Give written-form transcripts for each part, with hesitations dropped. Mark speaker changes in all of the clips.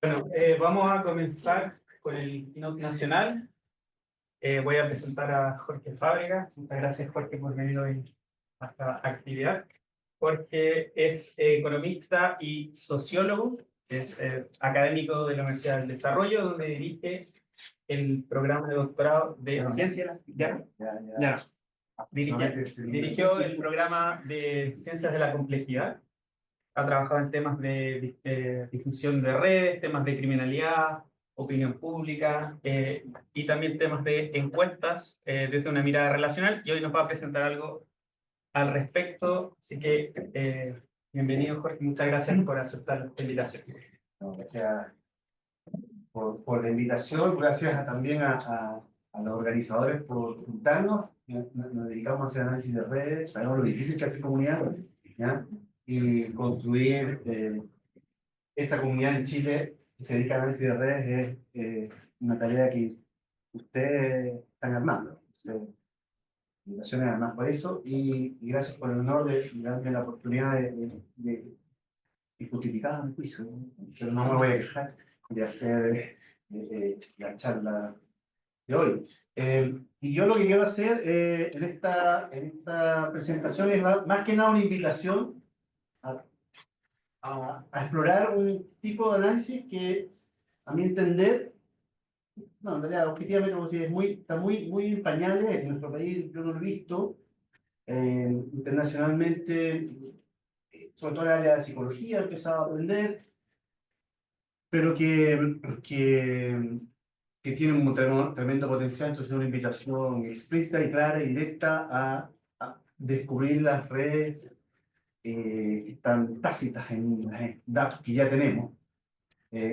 Speaker 1: Bueno, vamos a comenzar con el keynote nacional. Voy a presentar a Jorge Fábrega. Muchas gracias, Jorge, por venir hoy a esta actividad. Jorge es economista y sociólogo, es académico de la Universidad del Desarrollo, donde dirige el programa de doctorado de ciencias. ¿Ya? Ya. Dirigió el programa de ciencias de la complejidad. Ha trabajado en temas de difusión de redes, temas de criminalidad, opinión pública y también temas de encuestas desde una mirada relacional. Y hoy nos va a presentar algo al respecto. Así que bienvenido, Jorge. Muchas gracias por aceptar la invitación.
Speaker 2: No, gracias por la invitación, gracias también a los organizadores por juntarnos. Nos dedicamos a hacer análisis de redes, sabemos lo difícil que hace comunidad, ¿ya? Y construir esta comunidad en Chile que se dedica a análisis de redes es una tarea que ustedes están armando. Invitaciones además por eso y gracias por el honor de darme la oportunidad y justificada mi juicio, ¿no? Pero no me voy a quejar de hacer la charla de hoy. Y yo lo que quiero hacer en esta presentación es más que nada una invitación a, a explorar un tipo de análisis que, a mi entender, no, en realidad, objetivamente, como si está muy en pañales. En nuestro país yo no lo he visto. Internacionalmente, sobre todo en el área de psicología, he empezado a aprender, pero que tiene un tremendo potencial. Entonces, una invitación explícita y clara y directa a descubrir las redes que están tácitas en datos que ya tenemos.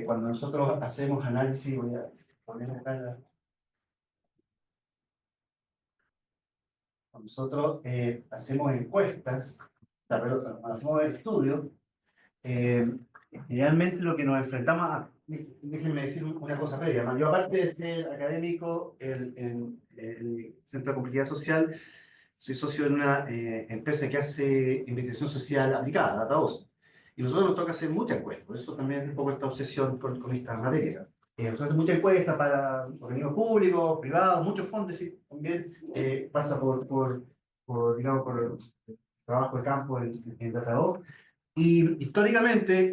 Speaker 2: Cuando nosotros hacemos análisis, voy a poner acá cuando nosotros hacemos encuestas, hacemos estudios, realmente lo que nos enfrentamos a, déjenme decir una cosa previa, ¿no? Yo aparte de ser académico en el Centro de Complejidad Social, soy socio de una empresa que hace investigación social aplicada, Data2. Y nosotros nos toca hacer muchas encuestas, por eso también es un poco esta obsesión con esta materia. Nosotros hacemos muchas encuestas para organismos públicos, privados, muchos fondos, y también pasa digamos, por el trabajo de campo en Data2. Y históricamente,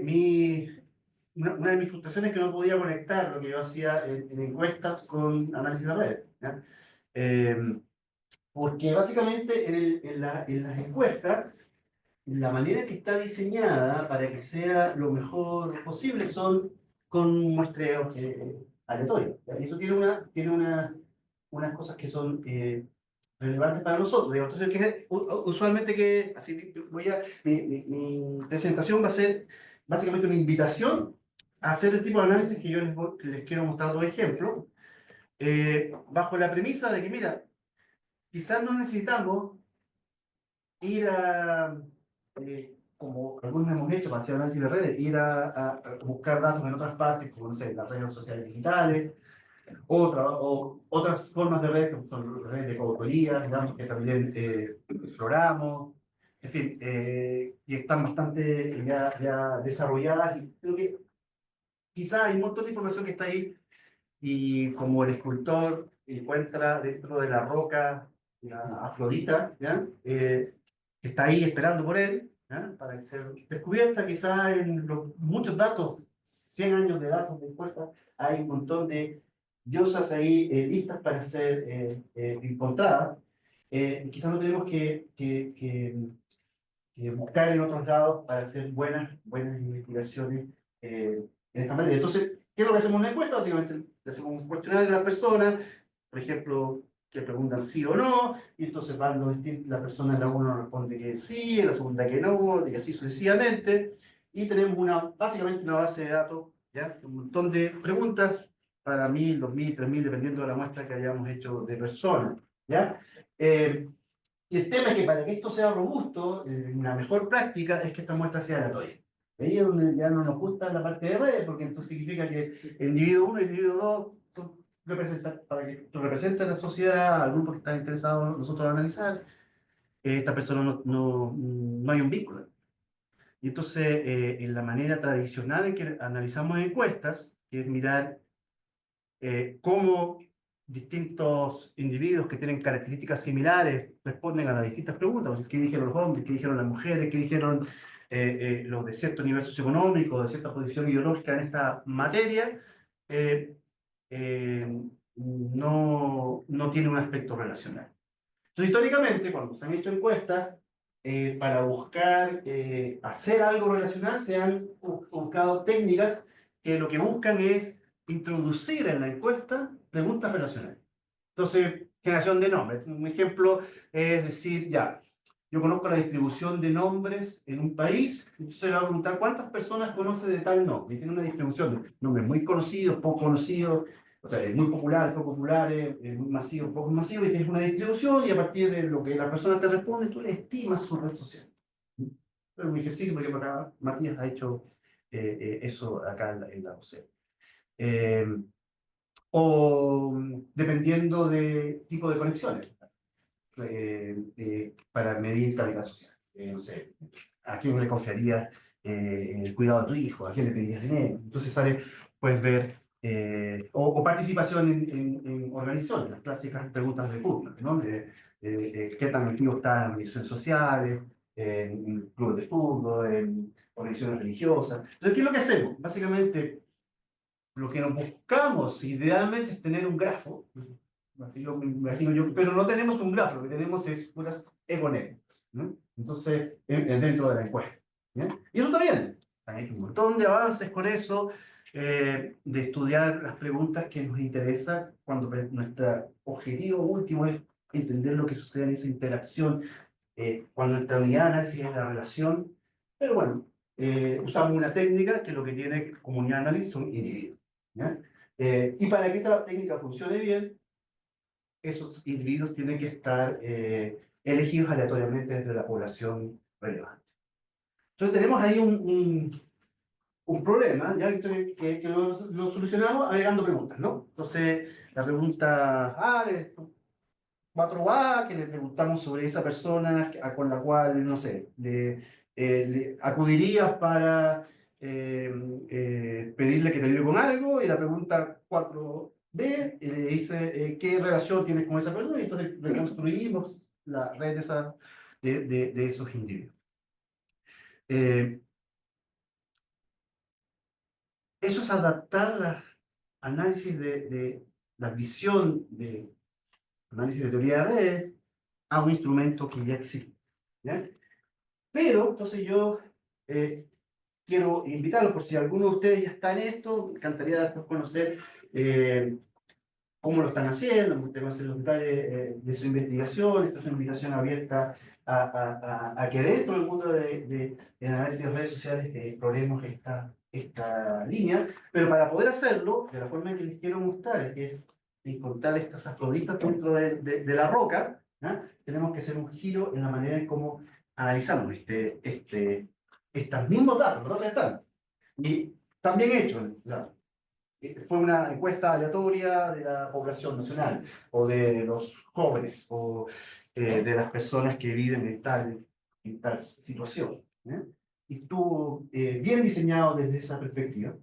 Speaker 2: una de mis frustraciones es que no podía conectar lo que yo hacía en encuestas con análisis de redes, ¿ya? Porque básicamente en las encuestas, la manera que está diseñada para que sea lo mejor posible son con muestreos aleatorios, ¿ya? Y eso tiene unas cosas que son relevantes para nosotros, digamos. Entonces, usualmente mi presentación va a ser básicamente una invitación a hacer el tipo de análisis que yo les quiero mostrar dos ejemplos, bajo la premisa de que, mira, quizás no necesitamos ir como algunos hemos hecho para hacer análisis de redes, ir a buscar datos en otras partes, como no sé, las redes sociales digitales, o otras formas de redes, como son redes de coautoría, digamos, que también exploramos, en fin, y están bastante ya desarrolladas, y creo que quizás hay un montón de información que está ahí, y como el escultor encuentra dentro de la roca la Afrodita, ¿ya? Que está ahí esperando por él, ¿ya? Para ser descubierta. Quizás en los muchos datos, 100 años de datos de encuesta, hay un montón de diosas ahí listas para ser encontradas. Quizás no tenemos que buscar en otros lados para hacer buenas investigaciones en esta materia. Entonces, ¿qué es lo que hacemos en una encuesta? Básicamente, le hacemos un cuestionario a las personas, por ejemplo, que preguntan sí o no, y entonces van la persona en la uno responde que sí, en la segunda que no, y así sucesivamente, y tenemos básicamente una base de datos, ¿ya? Un montón de preguntas para 1000, 2000, 3000, dependiendo de la muestra que hayamos hecho de personas, ¿ya? Y el tema es que para que esto sea robusto, la mejor práctica es que esta muestra sea aleatoria. Ahí es donde ya no nos gusta la parte de redes, porque entonces significa que el individuo 1 y el individuo 2 para que representen a la sociedad, al grupo que está interesado nosotros a analizar, esta persona no hay un vínculo. Y entonces, en la manera tradicional en que analizamos encuestas, que es mirar cómo distintos individuos que tienen características similares responden a las distintas preguntas. ¿Qué dijeron los hombres? ¿Qué dijeron las mujeres? ¿Qué dijeron los de cierto nivel socioeconómico, de cierta posición ideológica en esta materia? Eh, no tiene un aspecto relacional. Entonces, históricamente, cuando se han hecho encuestas, para buscar hacer algo relacional, se han buscado técnicas que lo que buscan es introducir en la encuesta preguntas relacionales. Entonces, generación de nombres. Un ejemplo es decir, ya, yo conozco la distribución de nombres en un país, entonces le voy a preguntar cuántas personas conoce de tal nombre. Y tiene una distribución de nombres muy conocidos, poco conocidos, o sea, es muy popular, poco popular, muy masivo, poco masivo, y tienes una distribución y a partir de lo que la persona te responde, tú le estimas su red social. Es un ejercicio, porque acá Matías ha hecho eso acá en la OCE. O dependiendo de tipo de conexiones, para medir calidad social. No sé, ¿a quién le confiarías el cuidado de tu hijo? ¿A quién le pedirías dinero? Entonces puedes ver, o participación en organizaciones, las clásicas preguntas de Putnam, ¿no? ¿Qué tan activo está en organizaciones sociales, en clubes de fútbol, en organizaciones religiosas? Entonces, ¿qué es lo que hacemos? Básicamente, lo que nos buscamos idealmente es tener un grafo, así lo me imagino yo, pero no tenemos un grafo, lo que tenemos es puras egonemas, ¿no? Entonces, dentro de la encuesta. ¿Ya? Y eso también, han hecho un montón de avances con eso, de estudiar las preguntas que nos interesan cuando nuestro objetivo último es entender lo que sucede en esa interacción, cuando nuestra unidad de análisis es la relación, pero bueno, usamos una técnica que lo que tiene comunidad de análisis son individuos. ¿Ya? Y para que esta técnica funcione bien, esos individuos tienen que estar elegidos aleatoriamente desde la población relevante. Entonces tenemos ahí un problema, ¿ya? Que lo solucionamos agregando preguntas, ¿no? Entonces, la pregunta A, que le preguntamos sobre esa persona con la cual, no sé, le acudirías para pedirle que te ayude con algo, y la pregunta 4B le dice qué relación tienes con esa persona, y entonces reconstruimos la red de esos individuos. Eso es adaptar la análisis de la visión de análisis de teoría de redes a un instrumento que ya existe. ¿Ya? Pero, entonces yo quiero invitarlos, por si alguno de ustedes ya está en esto, me encantaría después conocer cómo lo están haciendo, me gustaría conocer los detalles de su investigación. Esta es una invitación abierta a que dentro del mundo de análisis de redes sociales exploremos esta línea, pero para poder hacerlo, de la forma en que les quiero mostrar, es encontrar estas afroditas dentro de la roca, ¿ya? Tenemos que hacer un giro en la manera en cómo analizamos estos mismos datos, los datos están, y también hechos, ¿ya? Fue una encuesta aleatoria de la población nacional, o de los jóvenes, o de las personas que viven en tal situación, ¿eh? Y estuvo bien diseñado desde esa perspectiva.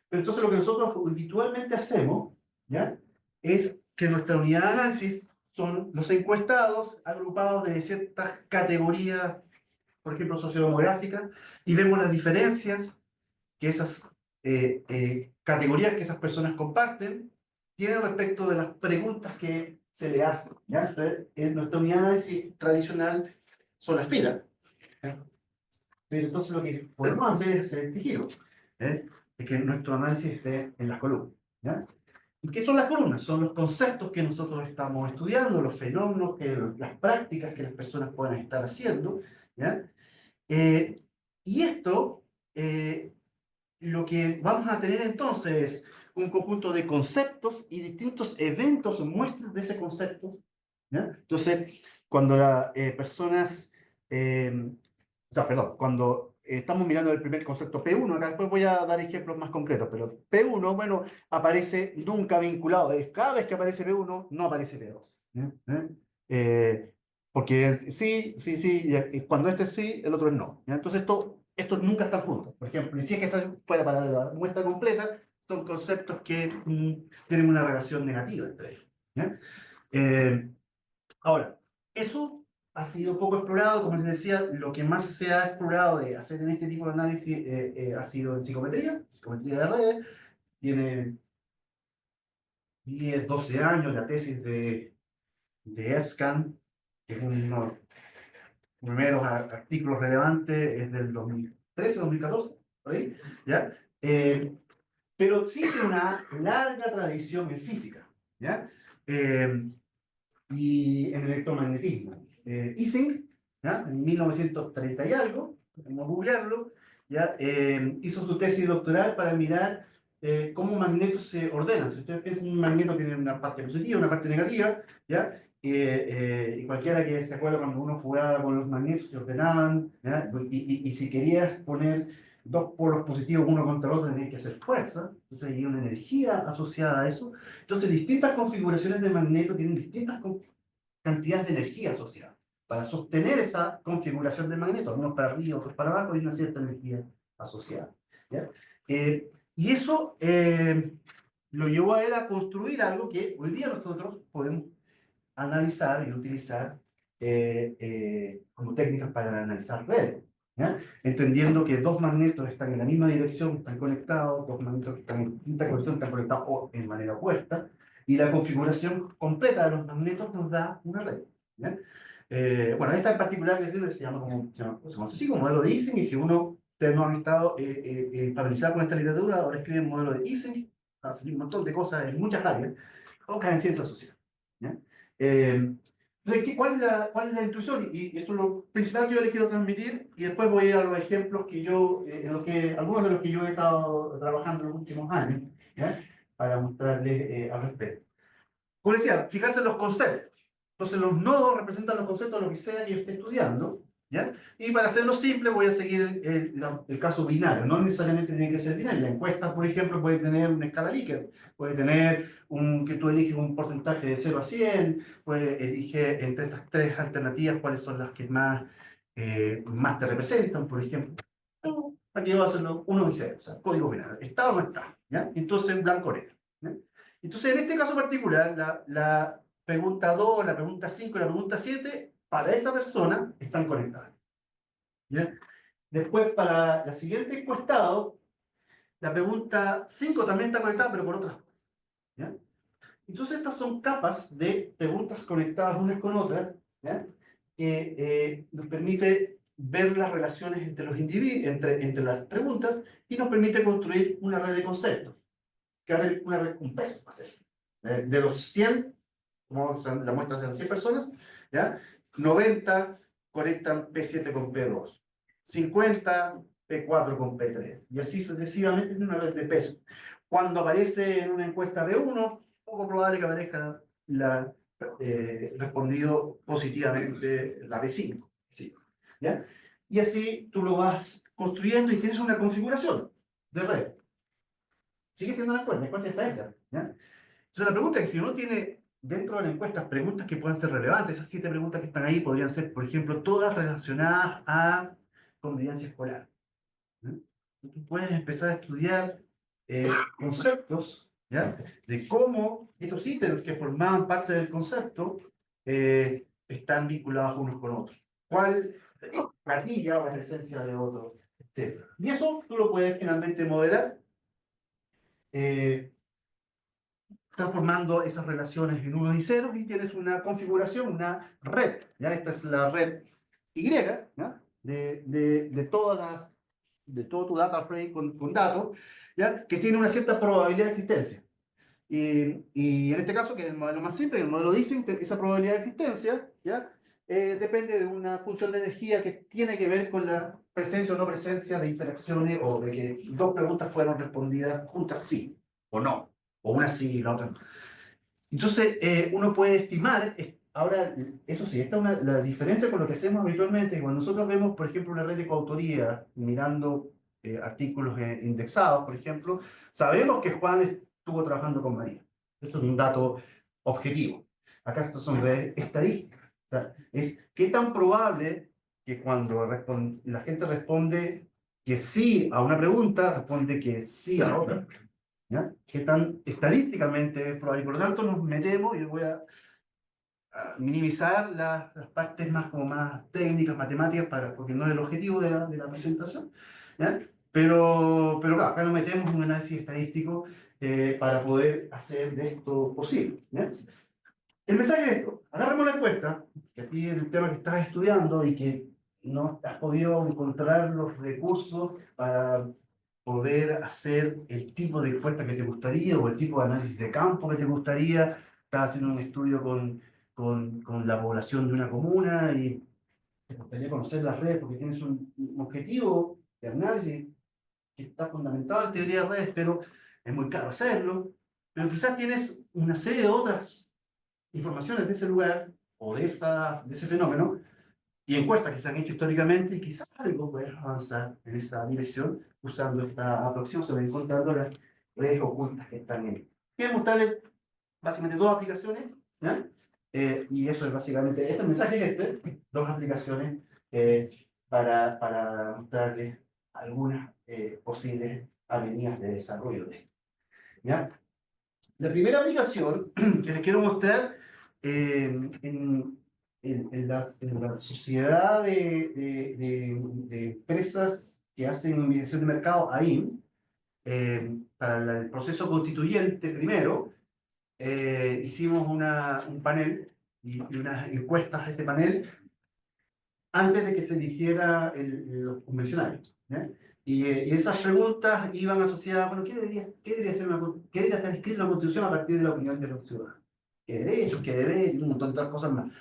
Speaker 2: Pero entonces lo que nosotros habitualmente hacemos, ¿ya? Es que nuestra unidad de análisis son los encuestados agrupados de ciertas categorías, por ejemplo, sociodemográficas, y vemos las diferencias que esas categorías que esas personas comparten tienen respecto de las preguntas que se le hacen. ¿Ya? Entonces, en nuestra unidad de análisis tradicional son las filas. ¿Ya? Pero entonces lo que podemos hacer es hacer este giro, de que nuestro análisis esté en las columnas. ¿Ya? ¿Y qué son las columnas? Son los conceptos que nosotros estamos estudiando, los fenómenos, las prácticas que las personas puedan estar haciendo. ¿Ya? Y esto lo que vamos a tener entonces es un conjunto de conceptos y distintos eventos o muestras de ese concepto. ¿Ya? Entonces, cuando las personas, perdón, cuando estamos mirando el primer concepto P1, acá después voy a dar ejemplos más concretos, pero P1, bueno, aparece nunca vinculado. Cada vez que aparece P1, no aparece P2. ¿Ya? Porque sí, sí, sí, y cuando este es sí, el otro es no. ¿Ya? Entonces, esto estos nunca están juntos. Por ejemplo, y si es que esa fuera para la muestra completa, son conceptos que tienen una relación negativa entre ellos. ¿Ya? Ahora, eso ha sido poco explorado, como les decía, lo que más se ha explorado de hacer en este tipo de análisis ha sido en psicometría de redes. Tiene 10, 12 años la tesis de EFSCAN, que es uno de los primeros artículos relevantes, es del 2013, 2014, por ahí, ¿ya? Pero sí tiene una larga tradición en física, ¿ya? Y en electromagnetismo. Ising, ¿ya? En 1930 y algo, podemos googlearlo, ¿ya? Hizo su tesis doctoral para mirar cómo magnetos se ordenan. Si ustedes piensan, un magneto tiene una parte positiva, una parte negativa, ¿ya? Y cualquiera que se acuerda cuando uno jugaba con los magnetos se ordenaban, ¿ya? Y si querías poner dos polos positivos uno contra el otro, tenías que hacer fuerza, entonces hay una energía asociada a eso. Entonces, distintas configuraciones de magneto tienen distintas cantidades de energía asociada. Para sostener esa configuración del magneto, algunos para arriba, otros para abajo, hay una cierta energía asociada. ¿Ya? Y eso lo llevó a él a construir algo que hoy día nosotros podemos analizar y utilizar como técnicas para analizar redes. ¿Ya? Entendiendo que dos magnetos están en la misma dirección, están conectados, dos magnetos que están en distinta dirección están conectados o en manera opuesta, y la configuración completa de los magnetos nos da una red. ¿Ya? Bueno, esta en particular se llama, se llama así, como modelo de Ising, y si ustedes no han estado familiarizados con esta literatura, ahora escriben modelo de Ising, hacen un montón de cosas en muchas áreas, o en ciencias sociales. ¿Ya? Entonces, ¿cuál es la intuición? Y esto es lo principal que yo les quiero transmitir, y después voy a ir a los ejemplos que yo, algunos de los que yo he estado trabajando en los últimos años, ¿ya? Para mostrarles al respecto. Como decía, fijarse en los conceptos. Entonces, los nodos representan los conceptos de lo que sea que yo esté estudiando, ¿ya? Y para hacerlo simple, voy a seguir el caso binario. No necesariamente tiene que ser binario. La encuesta, por ejemplo, puede tener una escala Likert, puede tener que tú eliges un porcentaje de 0 a 100, puede elige entre estas tres alternativas cuáles son las que más te representan, por ejemplo. Aquí voy a hacerlo 1 y 0, o sea, código binario. ¿Está o no está? ¿Ya? Entonces, blanco-negro. ¿Ya? Entonces, en este caso particular, la pregunta 2, la pregunta 5 y la pregunta 7, para esa persona, están conectadas. ¿Ya? Después, para la siguiente encuestado, la pregunta 5 también está conectada, pero por otra forma. ¿Ya? Entonces, estas son capas de preguntas conectadas unas con otras, ¿ya? Que nos permite ver las relaciones entre los individuos, entre las preguntas, y nos permite construir una red de conceptos, que va a tener una red con pesos, va a ser. De los 100, como la muestra de las 100 personas, ¿ya? 90 conectan P7 con P2, 50 P4 con P3, y así sucesivamente en una red de pesos. Cuando aparece en una encuesta B1, poco probable que aparezca respondido positivamente la B5. ¿Sí? ¿Ya? Y así tú lo vas construyendo y tienes una configuración de red. Sigue siendo una encuesta, la encuesta está hecha. ¿Ya? Entonces la pregunta es que si uno tiene dentro de la encuesta preguntas que puedan ser relevantes, esas 7 preguntas que están ahí podrían ser, por ejemplo, todas relacionadas a convivencia escolar. ¿Sí? Tú puedes empezar a estudiar conceptos, ¿ya? De cómo estos ítems que formaban parte del concepto están vinculados unos con otros. ¿Cuál gatilla o es la esencia de otro? Y eso tú lo puedes finalmente modelar transformando esas relaciones en unos y ceros y tienes una configuración, una red. ¿Ya? Esta es la red Y, ¿ya? De todas las de todo tu data frame con datos, ¿ya? Que tiene una cierta probabilidad de existencia. Y en este caso, que es el modelo más simple, el modelo dicen que esa probabilidad de existencia, ¿ya? Depende de una función de energía que tiene que ver con la presencia o no presencia de interacciones o de que dos preguntas fueron respondidas juntas sí o no, o una sí y la otra no. Entonces, uno puede estimar, ahora, eso sí, esta es la diferencia con lo que hacemos habitualmente. Cuando nosotros vemos, por ejemplo, una red de coautoría, mirando artículos indexados, por ejemplo, sabemos que Juan estuvo trabajando con María. Eso es un dato objetivo. Acá estos son redes estadísticas. O sea, es qué tan probable que cuando la gente responde que sí a una pregunta responde que sí a otra. ¿Ya? ¿Qué tan estadísticamente es probable? Y por lo tanto nos metemos, y voy a minimizar las partes más, como más técnicas, matemáticas, porque no es el objetivo de la presentación. ¿Ya? Pero claro, acá nos metemos en un análisis estadístico para poder hacer de esto posible. ¿Ya? El mensaje es esto: agarremos la encuesta, que a ti es el tema que estás estudiando y que no has podido encontrar los recursos para poder hacer el tipo de encuesta que te gustaría o el tipo de análisis de campo que te gustaría. Estás haciendo un estudio con la población de una comuna y te gustaría conocer las redes porque tienes un objetivo de análisis que está fundamentado en teoría de redes, pero es muy caro hacerlo. Pero quizás tienes una serie de otras informaciones de ese lugar o de ese fenómeno y encuestas que se han hecho históricamente y quizás algo puedes avanzar en esa dirección usando esta aproximación, encontrando las redes ocultas que están en él. Quiero mostrarles básicamente dos aplicaciones, ¿ya? Y eso es básicamente, este mensaje es dos aplicaciones para mostrarles algunas posibles avenidas de desarrollo de esto, ¿ya? La primera aplicación que les quiero mostrar en la sociedad de empresas que hacen investigación de mercado, AIM, para el proceso constituyente primero, hicimos un panel y unas encuestas a ese panel antes de que se eligiera los convencionales. ¿Ya? Y esas preguntas iban asociadas, bueno, qué debería estar escrito en la Constitución a partir de la opinión de los ciudadanos? ¿Qué derechos, qué deberes, y un montón de otras cosas más?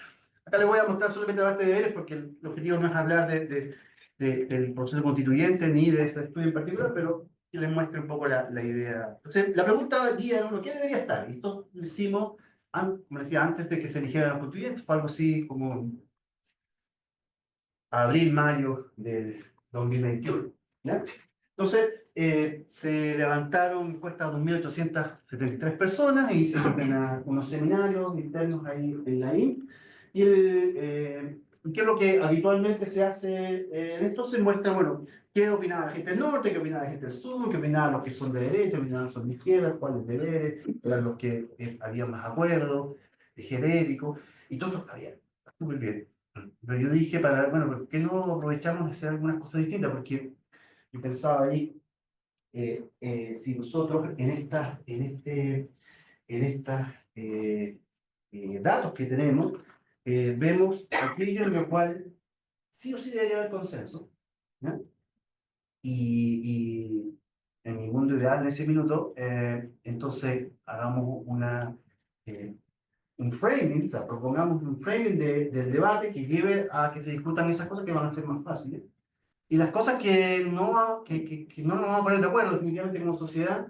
Speaker 2: Acá les voy a mostrar solamente la parte de deberes porque el objetivo no es hablar del proceso constituyente ni de ese estudio en particular, pero que les muestre un poco la idea. Entonces, la pregunta guía era, ¿qué debería estar? Y esto lo hicimos, como decía, antes de que se eligieran los constituyentes, fue algo así como abril, mayo del 2021. ¿Ya? Entonces, se levantaron encuestas a 2.873 personas y se hicieron unos seminarios internos ahí en la IN. ¿Qué es lo que habitualmente se hace en esto? Se muestra, bueno, qué opinaba la gente del norte, qué opinaba la gente del sur, qué opinaban los que son de derecha, qué opinaban los que son de izquierda, cuáles deberes, eran los que había más acuerdos, genéricos, y todo eso está bien, está súper bien. Pero yo dije, bueno, ¿por qué no aprovechamos de hacer algunas cosas distintas? Porque yo pensaba ahí, si nosotros en estas datos que tenemos, vemos aquello en lo cual sí o sí debería haber consenso, ¿ya? Y en mi mundo ideal, en ese minuto, entonces hagamos un framing, o sea, propongamos un framing del debate que lleve a que se discutan esas cosas que van a ser más fáciles. Y las cosas que no nos vamos a poner de acuerdo definitivamente como sociedad,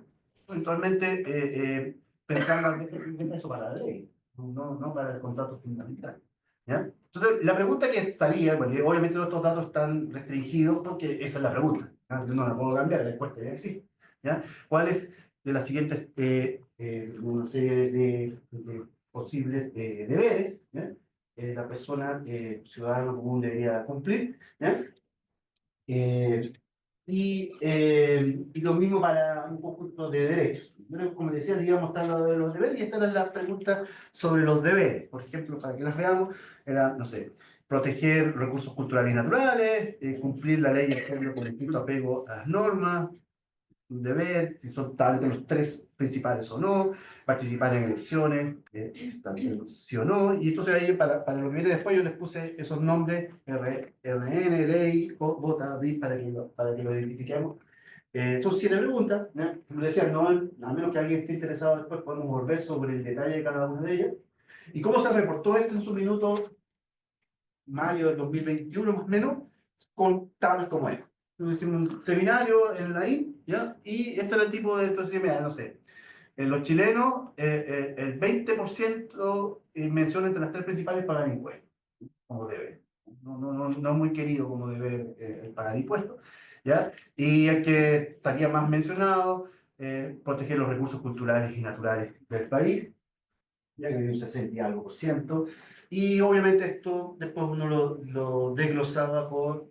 Speaker 2: eventualmente pensarlas de eso para la ley, no para el contrato fundamental. ¿Ya? Entonces, la pregunta que salía, porque obviamente todos estos datos están restringidos porque esa es la pregunta, ¿ya? Yo no la puedo cambiar, la encuesta ya existe. ¿Ya? ¿Cuál es de las siguientes una serie de posibles deberes, ¿ya? La persona, ciudadano común debería cumplir? ¿Ya? Eh, y lo mismo para un conjunto de derechos. Pero, como decía, le iba a mostrar lo de los deberes y estas eran las preguntas sobre los deberes. Por ejemplo, para que las veamos, era, no sé, proteger recursos culturales y naturales, cumplir la ley y hacerlo con estricto apego a las normas, un deber, si son tal de los tres principales o no, participar en elecciones, si también sí o no, y entonces ahí para lo que viene después yo les puse esos nombres, RN, ley, vota, DIF, para que lo identifiquemos. Son 7 preguntas, ¿ya? Como les decía, no, a menos que alguien esté interesado después podemos volver sobre el detalle de cada una de ellas. ¿Y cómo se reportó esto en su minuto, mayo del 2021 más o menos? Con tablas como esta. Hicimos un seminario en la IN, ¿ya? Y este era el tipo de, entonces, mira, no sé, en los chilenos, el 20% menciona entre las tres principales pagar impuestos, como debe. No es muy querido como debe el pagar impuestos, ¿ya? Y el que estaría más mencionado, proteger los recursos culturales y naturales del país, ya que hay un 60 y algo por ciento. Y obviamente esto después uno lo desglosaba por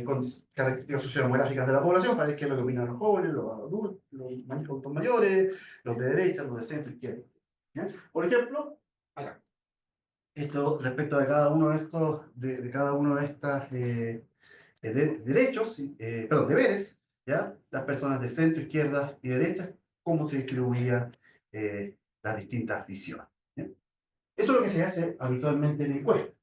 Speaker 2: con características sociodemográficas de la población, para ver qué es lo que opinan los jóvenes, los adultos, los adultos mayores, los de derecha, los de centro, izquierda. ¿Ya? Por ejemplo, acá. Esto respecto de cada uno de estos, de cada uno de estas derechos, perdón, deberes, ¿ya? Las personas de centro, izquierda y derecha, cómo se distribuían las distintas visiones. ¿Ya? Eso es lo que se hace habitualmente en la encuesta.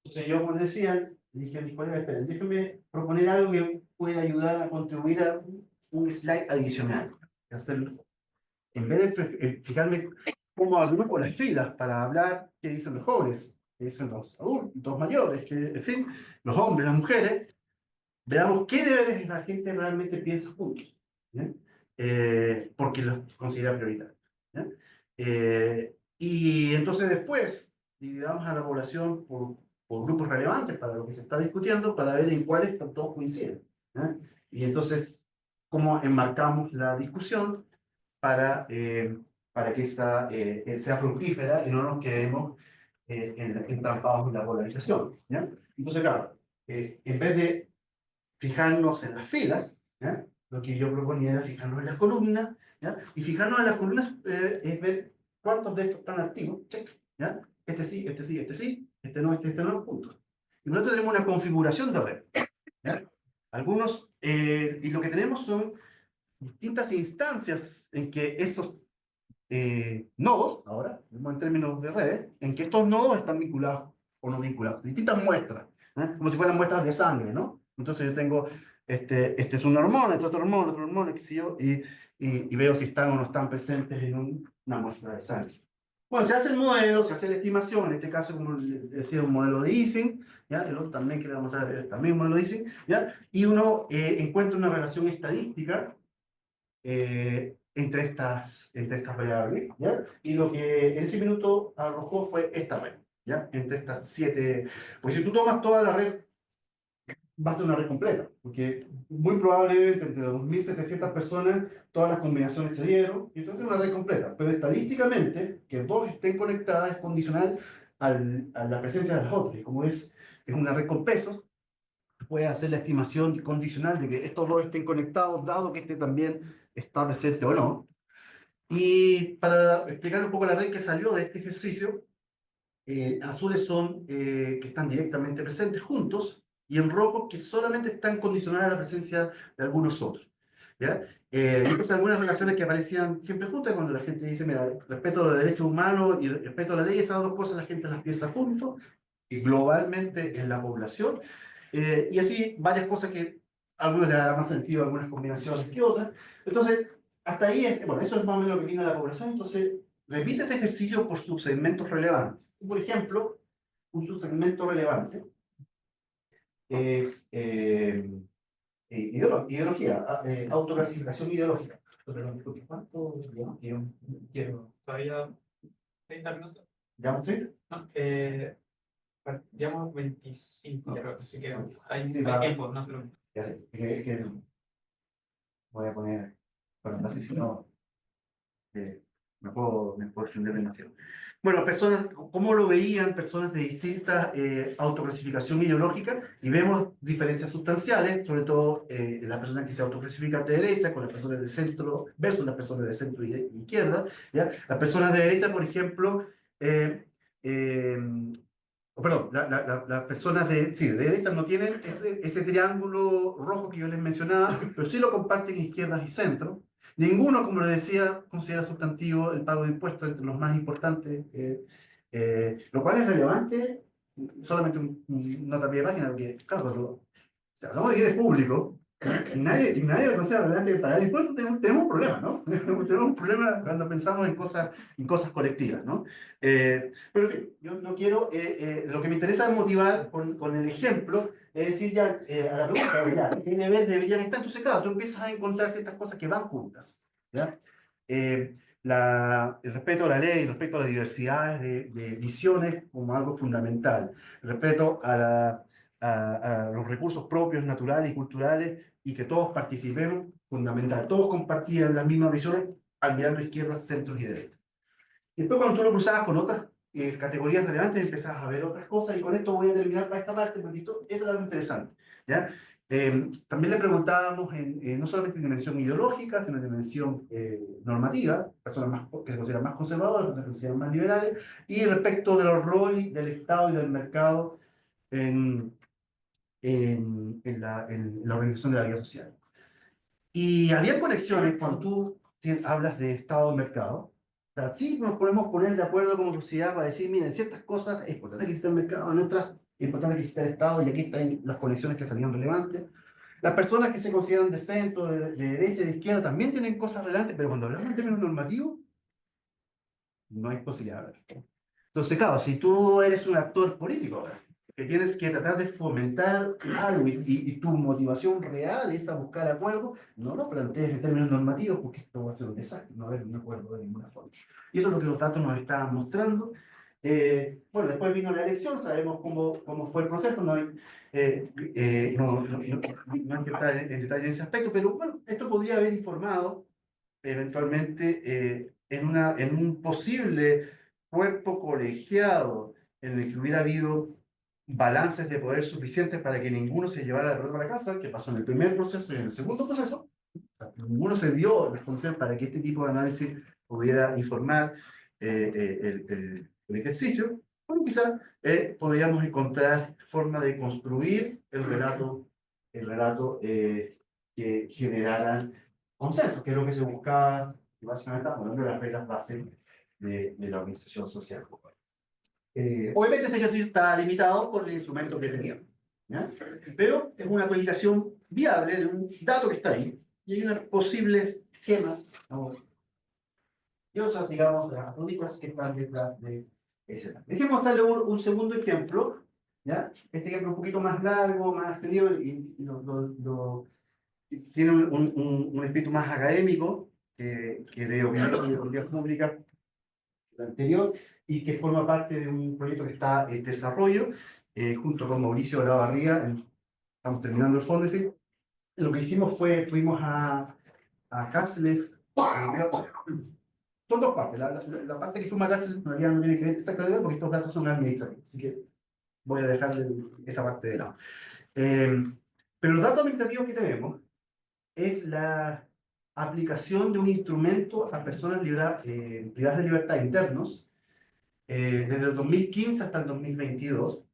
Speaker 2: Entonces yo, como les decía, dije a mis colegas, esperen, déjenme proponer algo que pueda ayudar a contribuir a un slide adicional. Hacerlo. En vez de fijarme cómo agrupo las filas para hablar qué dicen los jóvenes, qué dicen los adultos mayores, que, en fin, los hombres, las mujeres, veamos qué deberes la gente realmente piensa juntos, ¿ya? Porque los considera prioritarios. ¿Ya? Y entonces después dividamos a la población por grupos relevantes para lo que se está discutiendo, para ver en cuáles todos coinciden. ¿Ya? Y entonces, cómo enmarcamos la discusión para que esa sea fructífera y no nos quedemos entrampados en la polarización. ¿Ya? Entonces, claro, en vez de fijarnos en las filas, ¿ya? Lo que yo proponía era fijarnos en las columnas, ¿ya? Y fijarnos en las columnas es ver cuántos de estos están activos, check, ¿ya? Este sí, este sí, este no, puntos. Y nosotros tenemos una configuración de red, ¿ya? Algunos, y lo que tenemos son distintas instancias en que esos nodos, ahora, en términos de redes, en que estos nodos están vinculados o no vinculados. Distintas muestras, como si fueran muestras de sangre, ¿no? Entonces yo tengo, este es una hormona, este otro hormona, qué sé yo, y veo si están o no están presentes en una muestra de sangre. Bueno, se hace el modelo, se hace la estimación, en este caso, como decía, un modelo de Ising, ¿ya? El otro también que le vamos a mostrar también un modelo de Ising, ¿ya? Y uno encuentra una relación estadística entre estas variables, ¿ya? Y lo que en ese minuto arrojó fue esta red, ¿ya? Entre estas 7, pues si tú tomas toda la red, va a ser una red completa, porque muy probablemente entre las 2.700 personas, todas las combinaciones se dieron, y entonces es una red completa, pero estadísticamente, que dos estén conectadas es condicional a la presencia de las otras, y como es una red con pesos, puede hacer la estimación condicional de que estos dos estén conectados, dado que este también está presente o no. Y para explicar un poco la red que salió de este ejercicio, azules son que están directamente presentes juntos, y en rojos que solamente están condicionadas a la presencia de algunos otros. ¿Ya? Y pues algunas relaciones que aparecían siempre juntas cuando la gente dice, mira, respeto a los derechos humanos y respeto a la ley, esas dos cosas la gente las piensa juntos, y globalmente en la población. Y así varias cosas que a algunos le dará más sentido, algunas combinaciones que otras. Entonces, hasta ahí, bueno, eso es más o menos lo que viene de la población. Entonces, repite este ejercicio por subsegmentos relevantes. Por ejemplo, un subsegmento relevante es ideología, autoclasificación ideológica. Perdón, disculpe, ¿cuánto llevamos? Quiero.
Speaker 1: Todavía 30 minutos.
Speaker 2: ¿Llevamos 30?
Speaker 1: No, llevamos 25,
Speaker 2: Ya.
Speaker 1: creo, así que hay
Speaker 2: Sí, va.
Speaker 1: tiempo, no te lo...
Speaker 2: Ya sé, voy a poner, bueno, así si no, me puedo extender demasiado. Bueno, personas, ¿cómo lo veían personas de distintas autoclasificación ideológica? Y vemos diferencias sustanciales, sobre todo las personas que se autoclasifican de derecha con las personas de centro versus las personas de centro y de izquierda, ¿ya? Las personas de derecha, por ejemplo, eh, perdón, las personas sí, de derecha no tienen ese triángulo rojo que yo les mencionaba, pero sí lo comparten izquierdas y centro. Ninguno, como les decía, considera sustantivo el pago de impuestos entre los más importantes, lo cual es relevante, solamente una tapia de página, porque, claro, cuando hablamos de bienes públicos, y nadie lo considera relevante pagar impuestos, tenemos un problema, ¿no? Tenemos un problema cuando pensamos en cosas colectivas, ¿no? Pero en fin, yo no quiero, lo que me interesa es motivar con el ejemplo, es decir, ya a la pregunta, ya, ¿qué deber deberían estar? Entonces, claro, tú empiezas a encontrar ciertas cosas que van juntas, ¿ya? El respeto a la ley, el respeto a las diversidades de visiones como algo fundamental, el respeto a los recursos propios, naturales y culturales, y que todos participemos, fundamental. Todos compartían las mismas visiones al mirar izquierda, centro y derecha. Y después cuando tú lo cruzabas con otras categorías relevantes, empezabas a ver otras cosas, y con esto voy a terminar para esta parte, porque esto es algo interesante. ¿ya? También le preguntábamos no solamente en dimensión ideológica, sino en dimensión normativa, personas más, que se consideran más conservadoras, personas que se consideran más liberales, y respecto de los roles del Estado y del mercado en, en la organización de la vida social. Y había conexiones cuando tú hablas de Estado-mercado. O sea, sí nos podemos poner de acuerdo como sociedad para decir, miren, ciertas cosas es importante que exista el mercado, en otras es importante que exista el Estado, y aquí están las conexiones que salían relevantes. Las personas que se consideran de centro, de derecha y de izquierda también tienen cosas relevantes, pero cuando hablamos en términos normativos, no hay posibilidad de ver. Entonces, claro, si tú eres un actor político ahora, que tienes que tratar de fomentar algo y tu motivación real es a buscar acuerdos, no lo plantees en términos normativos porque esto va a ser un desastre, no va a haber un acuerdo de ninguna forma. Y eso es lo que los datos nos estaban mostrando. Bueno, después vino la elección, sabemos cómo fue el proceso, no hay, no hay que entrar en detalle en ese aspecto, pero bueno, esto podría haber informado eventualmente en un posible cuerpo colegiado en el que hubiera habido balances de poder suficientes para que ninguno se llevara la pelota para casa, que pasó en el primer proceso y en el segundo proceso. Ninguno se dio las condiciones para que este tipo de análisis pudiera informar el ejercicio. Bueno, quizás podríamos encontrar forma de construir el relato que generara consenso, que es lo que se buscaba, y básicamente hablando de las reglas bases de la organización social. Obviamente este ejercicio está limitado por el instrumento que tenía, ¿ya? Pero es una aplicación viable de un dato que está ahí, y hay unas posibles gemas, ¿no? Y otras, digamos, las únicas que están detrás de ese dato. Dejemos darle un segundo ejemplo, ¿ya? Este ejemplo un poquito más largo, más extendido, y tiene un espíritu más académico que de opinión de políticas públicas anterior, y que forma parte de un proyecto que está en desarrollo, junto con Mauricio Olavarría. Estamos terminando el Fondesit. Lo que hicimos fuimos a cárceles. Son dos partes. La parte que fuimos a cárceles todavía no tiene que ver exactamente porque estos datos son administrativos, así que voy a dejar esa parte de lado. Pero los datos administrativos que tenemos es la aplicación de un instrumento a personas privadas de libertad internos. Desde el 2015 hasta el 2022,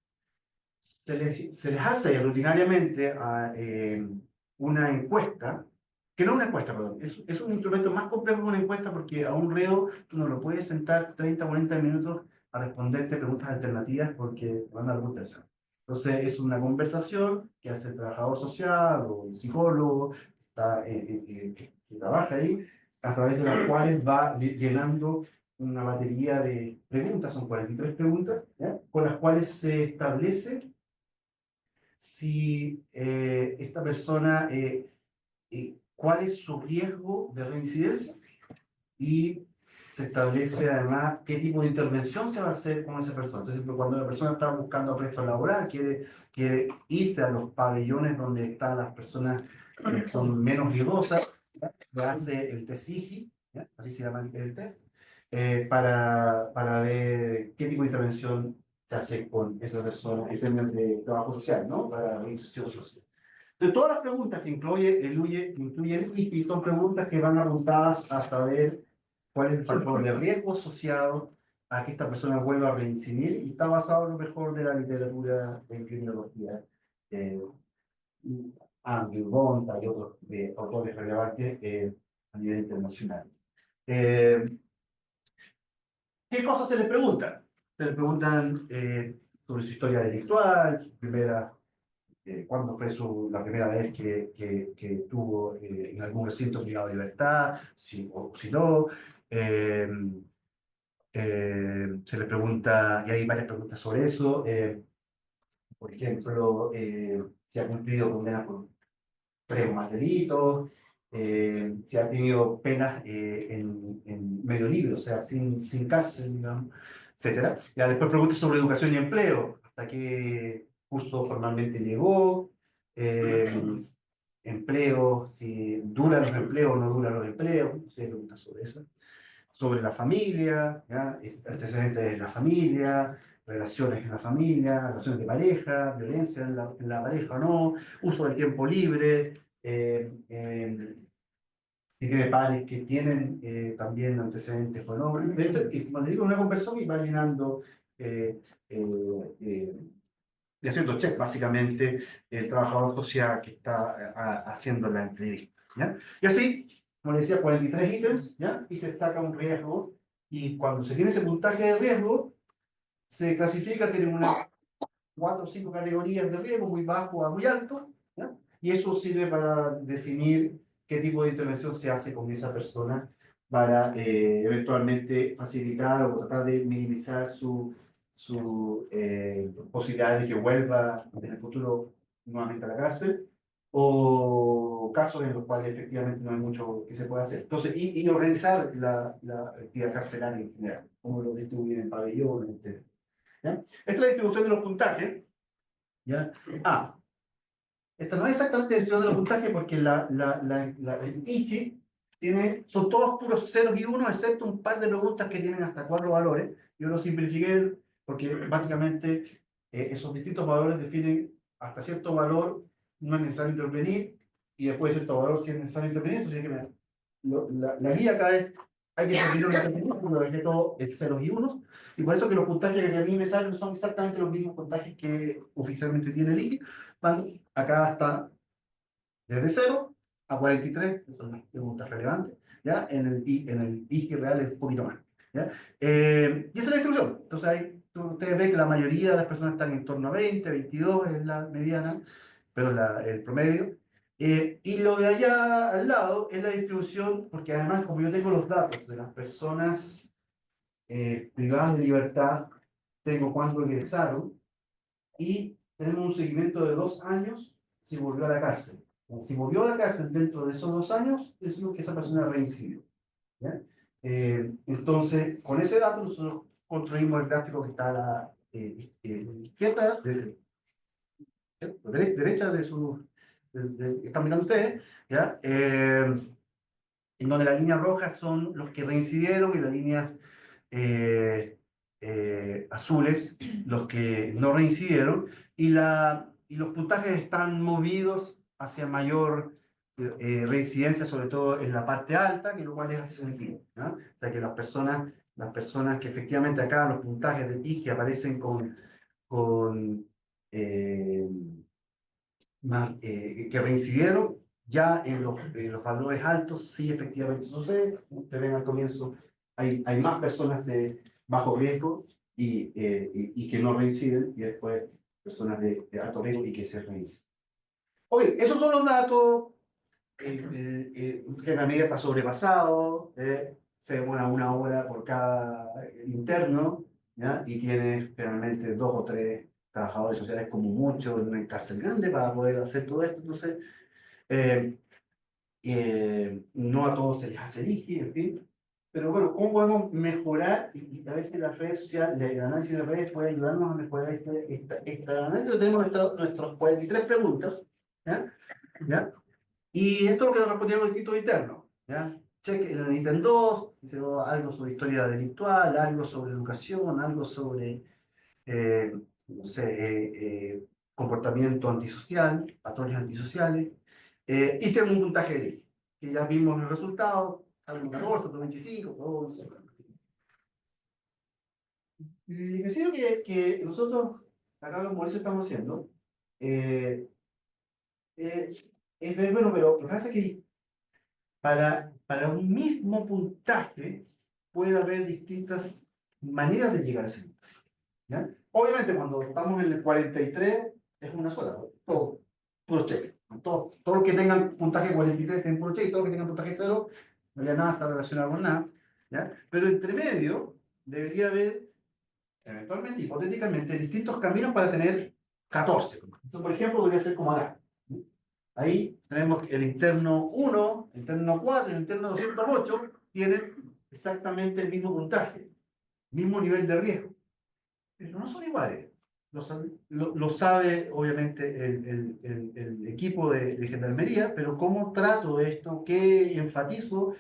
Speaker 2: se les hace rutinariamente una encuesta, que no es una encuesta, perdón, es un instrumento más complejo que una encuesta, porque a un reo tú no lo puedes sentar 30 o 40 minutos a responderte preguntas alternativas porque te van a dar contestación. Entonces es una conversación que hace el trabajador social o el psicólogo que trabaja ahí, a través de las cuales va llenando una batería de preguntas, son 43 preguntas, ¿ya? Con las cuales se establece si esta persona, cuál es su riesgo de reincidencia, y se establece además qué tipo de intervención se va a hacer con esa persona. Entonces, cuando la persona está buscando presto laboral, quiere irse a los pabellones donde están las personas que son menos riesgosas, le hace el test SIGI, ¿ya? Así se llama el test, para ver qué tipo de intervención se hace con esa persona en términos de trabajo social, ¿no? Para la inserción social. Entonces, todas las preguntas que incluyen el IFI son preguntas que van apuntadas a saber cuál es el factor de riesgo asociado a que esta persona vuelva a reincidir, y está basado en lo mejor de la literatura en criminología. Andrew Bonta y otros autores relevantes a nivel internacional. ¿Qué cosas se les preguntan? Se les preguntan sobre su historia delictual, su primera, cuándo fue la primera vez que estuvo en algún recinto privado de libertad, o si no. Se les pregunta, y hay varias preguntas sobre eso. Por ejemplo, si ha cumplido condenas por tres o más delitos, si ha tenido penas en medio libre, o sea, sin cárcel, digamos, etcétera. Ya después preguntas sobre educación y empleo, hasta qué curso formalmente llegó, empleo, si duran los empleos o no duran los empleos, se preguntas sobre eso. Sobre la familia, ¿ya? Antecedentes de la familia, relaciones en la familia, relaciones de pareja, violencia en la pareja o no, uso del tiempo libre, si tiene padres que tienen también antecedentes o no. De hecho, y como les digo, una conversación y va llenando eh, eh, y haciendo check básicamente el trabajador social que está haciendo la entrevista. ¿Ya? Y así, como les decía, 43 ítems, ¿ya? Y se saca un riesgo. Y cuando se tiene ese puntaje de riesgo, se clasifica, tiene unas 4 o 5 categorías de riesgo, muy bajo a muy alto, ¿ya? Y eso sirve para definir qué tipo de intervención se hace con esa persona para eventualmente facilitar o tratar de minimizar su posibilidad de que vuelva en el futuro nuevamente a la cárcel, o casos en los cuales efectivamente no hay mucho que se pueda hacer. Entonces, y organizar la actividad carcelaria en general, cómo lo distribuyen en pabellones, etc. ¿Ya? Esta es la distribución de los puntajes. ¿Ya? Ah, esta no es exactamente la distribución de los puntajes porque el IGE tiene, son todos puros ceros y unos, excepto un par de preguntas que tienen hasta 4 valores. Yo lo simplifiqué porque básicamente esos distintos valores definen hasta cierto valor no es necesario intervenir y después de cierto valor sí es necesario intervenir. Entonces, la guía acá es, hay que intervenir una intervención, porque lo dejé todo en ceros y unos. Y por eso que los puntajes que a mí me salen son exactamente los mismos puntajes que oficialmente tiene el IGE. Van acá hasta desde 0 a 43, que son las preguntas relevantes, ¿ya? En el IGE real es un poquito más, ¿ya? Y esa es la distribución. Entonces, ahí ustedes ven que la mayoría de las personas están en torno a 20, 22 es la mediana, perdón, el promedio. Y lo de allá al lado es la distribución, porque además, como yo tengo los datos de las personas privadas de libertad, tengo cuándo egresaron, y tenemos un seguimiento de 2 años si volvió a la cárcel. Si volvió a la cárcel dentro de esos 2 años, decimos que esa persona reincidió. ¿Ya? Entonces, con ese dato nosotros construimos el gráfico que está a la izquierda, derecha de su, están mirando ustedes, ¿ya? En donde las líneas rojas son los que reincidieron y las líneas azules los que no reincidieron, y los puntajes están movidos hacia mayor reincidencia, sobre todo en la parte alta, que lo cual les hace sentido, ¿no? O sea que las personas que efectivamente acá los puntajes del IGE aparecen con eh, que reincidieron, ya en los valores altos sí efectivamente sucede. Ustedes ven al comienzo, hay más personas de bajo riesgo y que no reinciden, y después personas de alto riesgo y que se reinciden. Oye, esos son los datos, que la media está sobrepasado, se demora 1 hora por cada interno, ¿ya? Y tiene generalmente 2 o 3 trabajadores sociales como mucho en una cárcel grande para poder hacer todo esto. Entonces, eh, no a todos se les hace difícil, en fin. Pero bueno, ¿cómo podemos mejorar? Y a veces las redes sociales, el análisis de redes puede ayudarnos a mejorar este análisis. Tenemos nuestros 43 preguntas, ¿ya? ¿Ya? Y esto es lo que nos respondieron los distintos internos, ¿ya? Cheque, en el ítem 2, algo sobre historia delictual, algo sobre educación, algo sobre, no sé, comportamiento antisocial, patrones antisociales, y tenemos un puntaje de ley, que ya vimos el resultado, algo 14, otro 25, todo eso. El ejercicio que nosotros, acá los Mauricio estamos haciendo, eh, es ver, bueno, pero lo que pasa es que para un mismo puntaje puede haber distintas maneras de llegar a ese puntaje, ¿ya? Obviamente, cuando estamos en el 43, es una sola, todo, puro cheque. Todos los que tengan puntaje 43 tienen puro cheque, todos los que tengan puntaje 0, no había nada, está relacionado con nada, ¿ya? Pero entre medio debería haber, eventualmente, hipotéticamente, distintos caminos para tener 14. Entonces, por ejemplo, podría ser como acá. Ahí tenemos el interno 1, el interno 4 y el interno 208 tienen exactamente el mismo puntaje, mismo nivel de riesgo, pero no son iguales. Lo sabe obviamente el equipo de gendarmería, pero ¿cómo trato esto? ¿Qué enfatizo?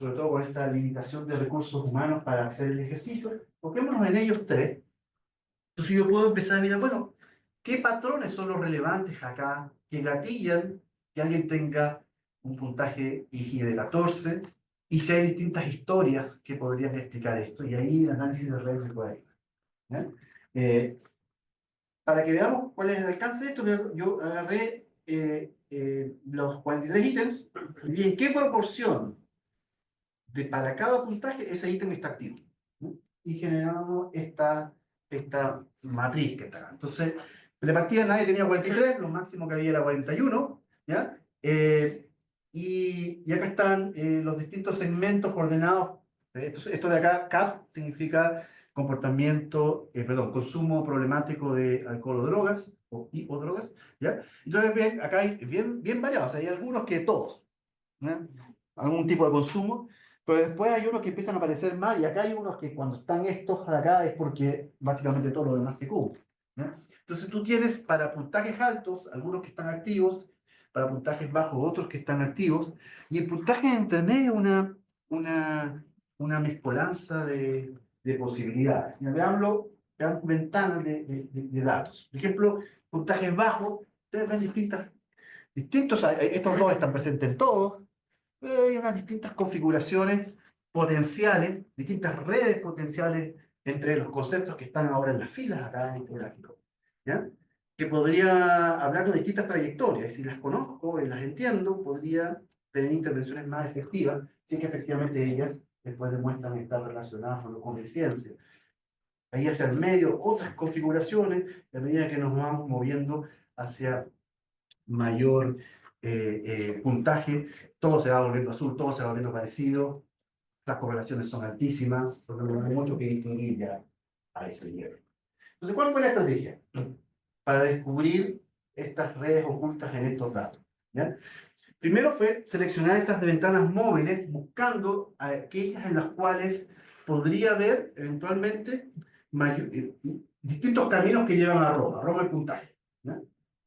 Speaker 2: sobre todo con esta limitación de recursos humanos para hacer el ejercicio, enfoquémonos en ellos tres. Entonces yo puedo empezar a mirar, bueno, ¿qué patrones son los relevantes acá que gatillan que alguien tenga un puntaje IGI de 14? Y si hay distintas historias que podrían explicar esto, y ahí el análisis de red me puede ayudar. ¿Ya? Para que veamos cuál es el alcance de esto, yo agarré los 43 ítems y en qué proporción para cada puntaje ese ítem está activo, ¿no? Y generamos esta matriz que está acá. Entonces, de partida nadie tenía 43, lo máximo que había era 41, ¿ya? Y acá están los distintos segmentos ordenados. Esto de acá, CAP, significa consumo problemático de alcohol o drogas, o drogas, ¿ya? Entonces, bien, acá hay bien variados, hay algunos que todos, ¿ya? Algún tipo de consumo, pero después hay unos que empiezan a aparecer más, y acá hay unos que cuando están estos de acá es porque básicamente todo lo demás se cubre, ¿ya? Entonces tú tienes para puntajes altos, algunos que están activos, para puntajes bajos, otros que están activos, y en puntajes entre medio una mezcolanza de posibilidades. Ya, veamos ventanas de datos. Por ejemplo, puntajes bajos, ustedes ven distintos, estos dos están presentes en todos, hay unas distintas configuraciones potenciales, distintas redes potenciales entre los conceptos que están ahora en las filas acá en este gráfico, ¿ya? Que podría hablar de distintas trayectorias, y si las conozco y las entiendo, podría tener intervenciones más efectivas, si es que efectivamente ellas después demuestran estar relacionadas con la eficiencia. Ahí hacia el medio, otras configuraciones, a medida que nos vamos moviendo hacia mayor puntaje, todo se va volviendo azul, todo se va volviendo parecido, las correlaciones son altísimas, porque no hay mucho que distinguir ya a ese nivel. Entonces, ¿cuál fue la estrategia para descubrir estas redes ocultas en estos datos? ¿Ya? Primero fue seleccionar estas ventanas móviles, buscando aquellas en las cuales podría haber eventualmente distintos caminos que llevan a Roma el puntaje, ¿ya?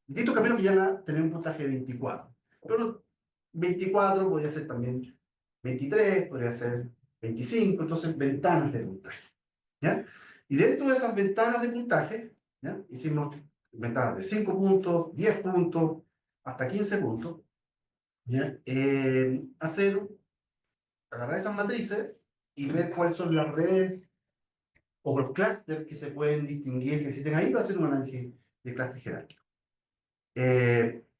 Speaker 2: Distintos caminos que llevan a tener un puntaje de 24. Pero 24 podría ser también 23, podría ser 25, entonces ventanas de puntaje, ¿ya? Y dentro de esas ventanas de puntaje, ¿ya? Hicimos ventanas de 5 puntos, 10 puntos, hasta 15 puntos, ¿ya? Agarrar esas matrices y ver cuáles son las redes o los clústeres que se pueden distinguir que existen ahí, va a hacer un análisis de clúster jerárquico.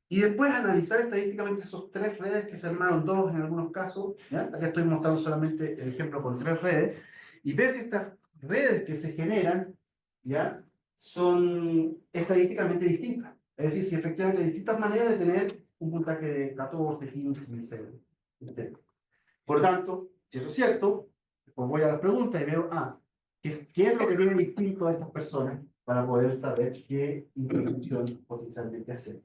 Speaker 2: Y después analizar estadísticamente esos tres redes que se armaron, dos en algunos casos, ¿ya? Acá estoy mostrando solamente el ejemplo con tres redes, y ver si estas redes que se generan, ¿ya? Son estadísticamente distintas. Es decir, si efectivamente hay distintas maneras de tener un puntaje de 14, 15, 16, etc. Por tanto, si eso es cierto, pues voy a las preguntas y veo, ¿qué es lo que tiene distinto a estas personas para poder saber qué intervención potencialmente hacer?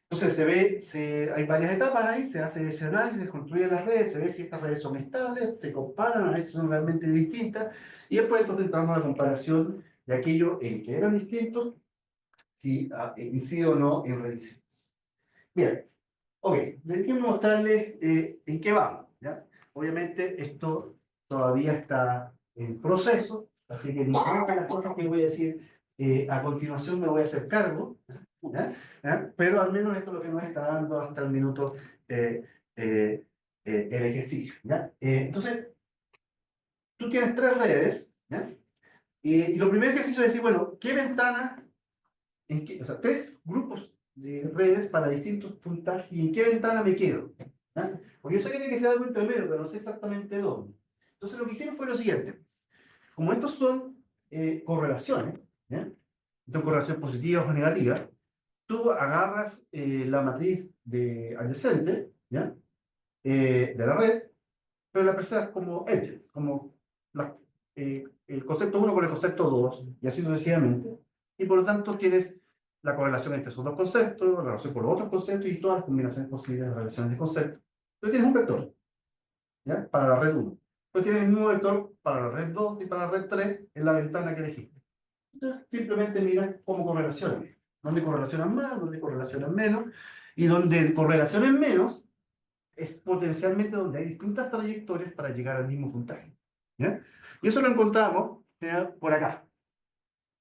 Speaker 2: Entonces hay varias etapas ahí, se hace ese análisis, se construyen las redes, se ve si estas redes son estables, se comparan, a ver si son realmente distintas, y después entonces entramos a la comparación de aquello en que eran distintos, si incide o no en rediseños. Bien, ok, déjenme mostrarles en qué vamos, ¿ya? Obviamente esto todavía está en proceso, así que ninguna de las cosas que voy a decir a continuación me voy a hacer cargo, ¿ya? ¿Ya? Pero al menos esto es lo que nos está dando hasta el minuto el ejercicio, ¿ya? Entonces, tú tienes tres redes, ¿ya? Y lo primer ejercicio es decir, bueno, ¿qué ventana, o sea, tres grupos de redes para distintos puntajes, y en qué ventana me quedo? ¿Ya? Porque yo sé que tiene que ser algo intermedio, pero no sé exactamente dónde. Entonces lo que hicieron fue lo siguiente. Como estos son correlaciones, ¿ya? Son correlaciones positivas o negativas, tú agarras la matriz adyacente, ¿ya? De la red, pero la presentas como edges, como el concepto 1 con el concepto 2, y así sucesivamente. Y por lo tanto tienes la correlación entre esos dos conceptos, la relación con los otros conceptos y todas las combinaciones posibles de relaciones de conceptos. Entonces tienes un vector, ¿ya? Para la red 1. Entonces tienes el mismo vector para la red 2 y para la red 3 en la ventana que elegiste. Entonces simplemente miras cómo correlacionan. Dónde correlacionan más, dónde correlacionan menos, y donde correlacionen menos, es potencialmente donde hay distintas trayectorias para llegar al mismo puntaje. ¿Ya? Y eso lo encontramos, ¿ya?, por acá,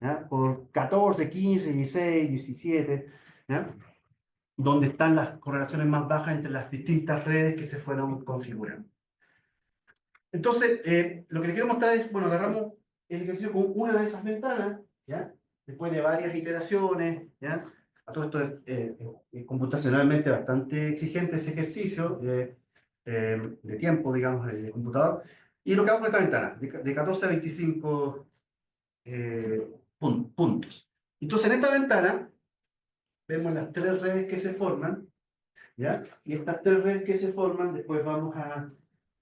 Speaker 2: ¿ya?, por 14, 15, 16, 17, ¿ya?, donde están las correlaciones más bajas entre las distintas redes que se fueron configurando. Entonces, lo que les quiero mostrar es, bueno, agarramos el ejercicio con una de esas ventanas, ¿ya?, después de varias iteraciones, ¿ya? A todo esto es computacionalmente bastante exigente ese ejercicio de tiempo, digamos, de computador. Y lo que hago con esta ventana, de 14 a 25 puntos. Entonces, en esta ventana vemos las tres redes que se forman, ¿ya? Y estas tres redes que se forman, después vamos a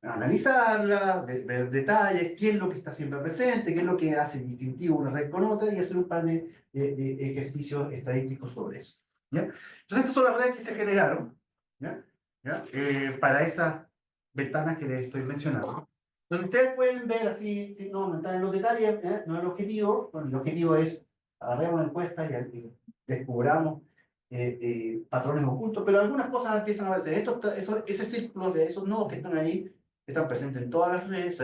Speaker 2: analizarlas, ver detalles, qué es lo que está siempre presente, qué es lo que hace distintivo una red con otra, y hacer un par de ejercicios estadísticos sobre eso, ¿ya? Entonces, estas son las redes que se generaron, ¿ya? ¿Ya? Para esas ventanas que les estoy mencionando. Entonces, ustedes pueden ver así, sin no entrar en los detalles, no es el objetivo. Bueno, el objetivo es agarremos encuestas y descubramos patrones ocultos, pero algunas cosas empiezan a verse. Ese círculo de esos nodos que están ahí están presentes en todas las redes,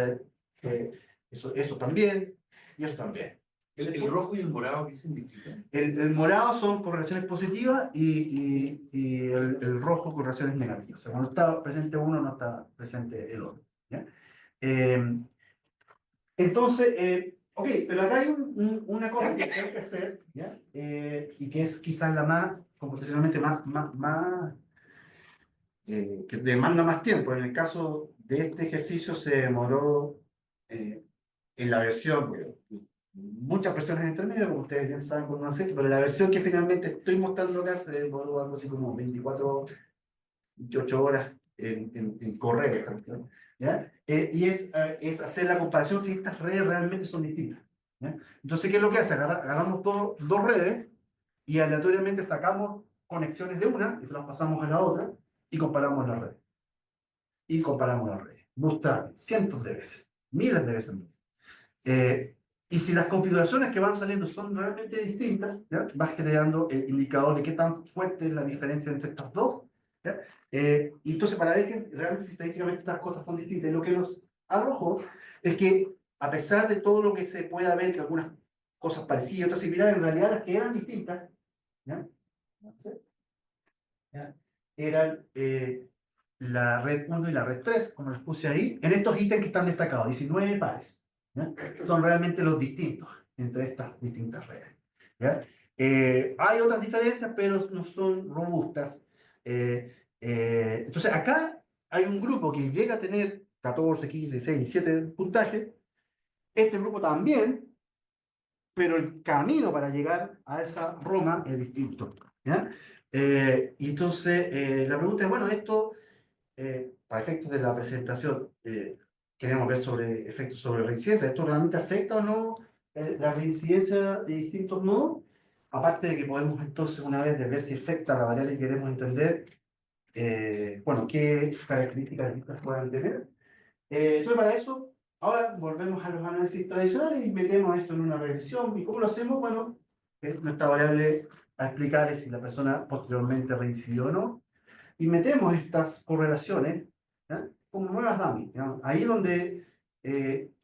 Speaker 2: eso también, y eso también.
Speaker 3: ¿El rojo y el morado qué significan?
Speaker 2: El morado son correlaciones positivas y el rojo correlaciones negativas. O sea, cuando está presente uno, no está presente el otro, ¿ya? Entonces, ok, pero acá hay una cosa que hay que hacer, ¿ya? Y que es quizás la más, computacionalmente que demanda más tiempo. En el caso de este ejercicio se demoró en la versión, bueno, muchas versiones de intermedio, como ustedes bien saben con Manfred, pero la versión que finalmente estoy mostrando acá se demoró algo así como 24, 28 horas en correr, ¿ya? Y es hacer la comparación si estas redes realmente son distintas, ¿ya? Entonces, ¿qué es lo que hace? Agarramos dos redes y aleatoriamente sacamos conexiones de una y se las pasamos a la otra y comparamos las redes. Y comparamos las redes. Bootstrap, cientos de veces, miles de veces. Y si las configuraciones que van saliendo son realmente distintas, ¿ya?, vas generando el indicador de qué tan fuerte es la diferencia entre estas dos, ¿ya? Y entonces, para ver que realmente estadísticamente estas cosas son distintas, lo que nos arrojó es que, a pesar de todo lo que se pueda ver, que algunas cosas parecidas y otras similares, en realidad las que eran distintas, ¿ya?, ¿ya?, eran la red 1 y la red 3, como les puse ahí, en estos ítems que están destacados, 19 pares, ¿ya? Son realmente los distintos entre estas distintas redes, ¿ya? Hay otras diferencias, pero no son robustas. Entonces, acá hay un grupo que llega a tener 14, 15, 16, 17 puntajes. Este grupo también, pero el camino para llegar a esa Roma es distinto, ¿ya? Y entonces, la pregunta es, bueno, esto, para efectos de la presentación, queremos ver sobre efectos sobre reincidencia. ¿Esto realmente afecta o no la reincidencia de distintos nodos? Aparte de que podemos entonces, una vez de ver si afecta la variable que queremos entender, bueno, qué características distintas pueden tener. Entonces, para eso, ahora volvemos a los análisis tradicionales y metemos esto en una regresión. ¿Y cómo lo hacemos? Bueno, nuestra variable a explicar es si la persona posteriormente reincidió o no. Y metemos estas correlaciones, ¿ya?, como nuevas dummies, ¿ya? Ahí donde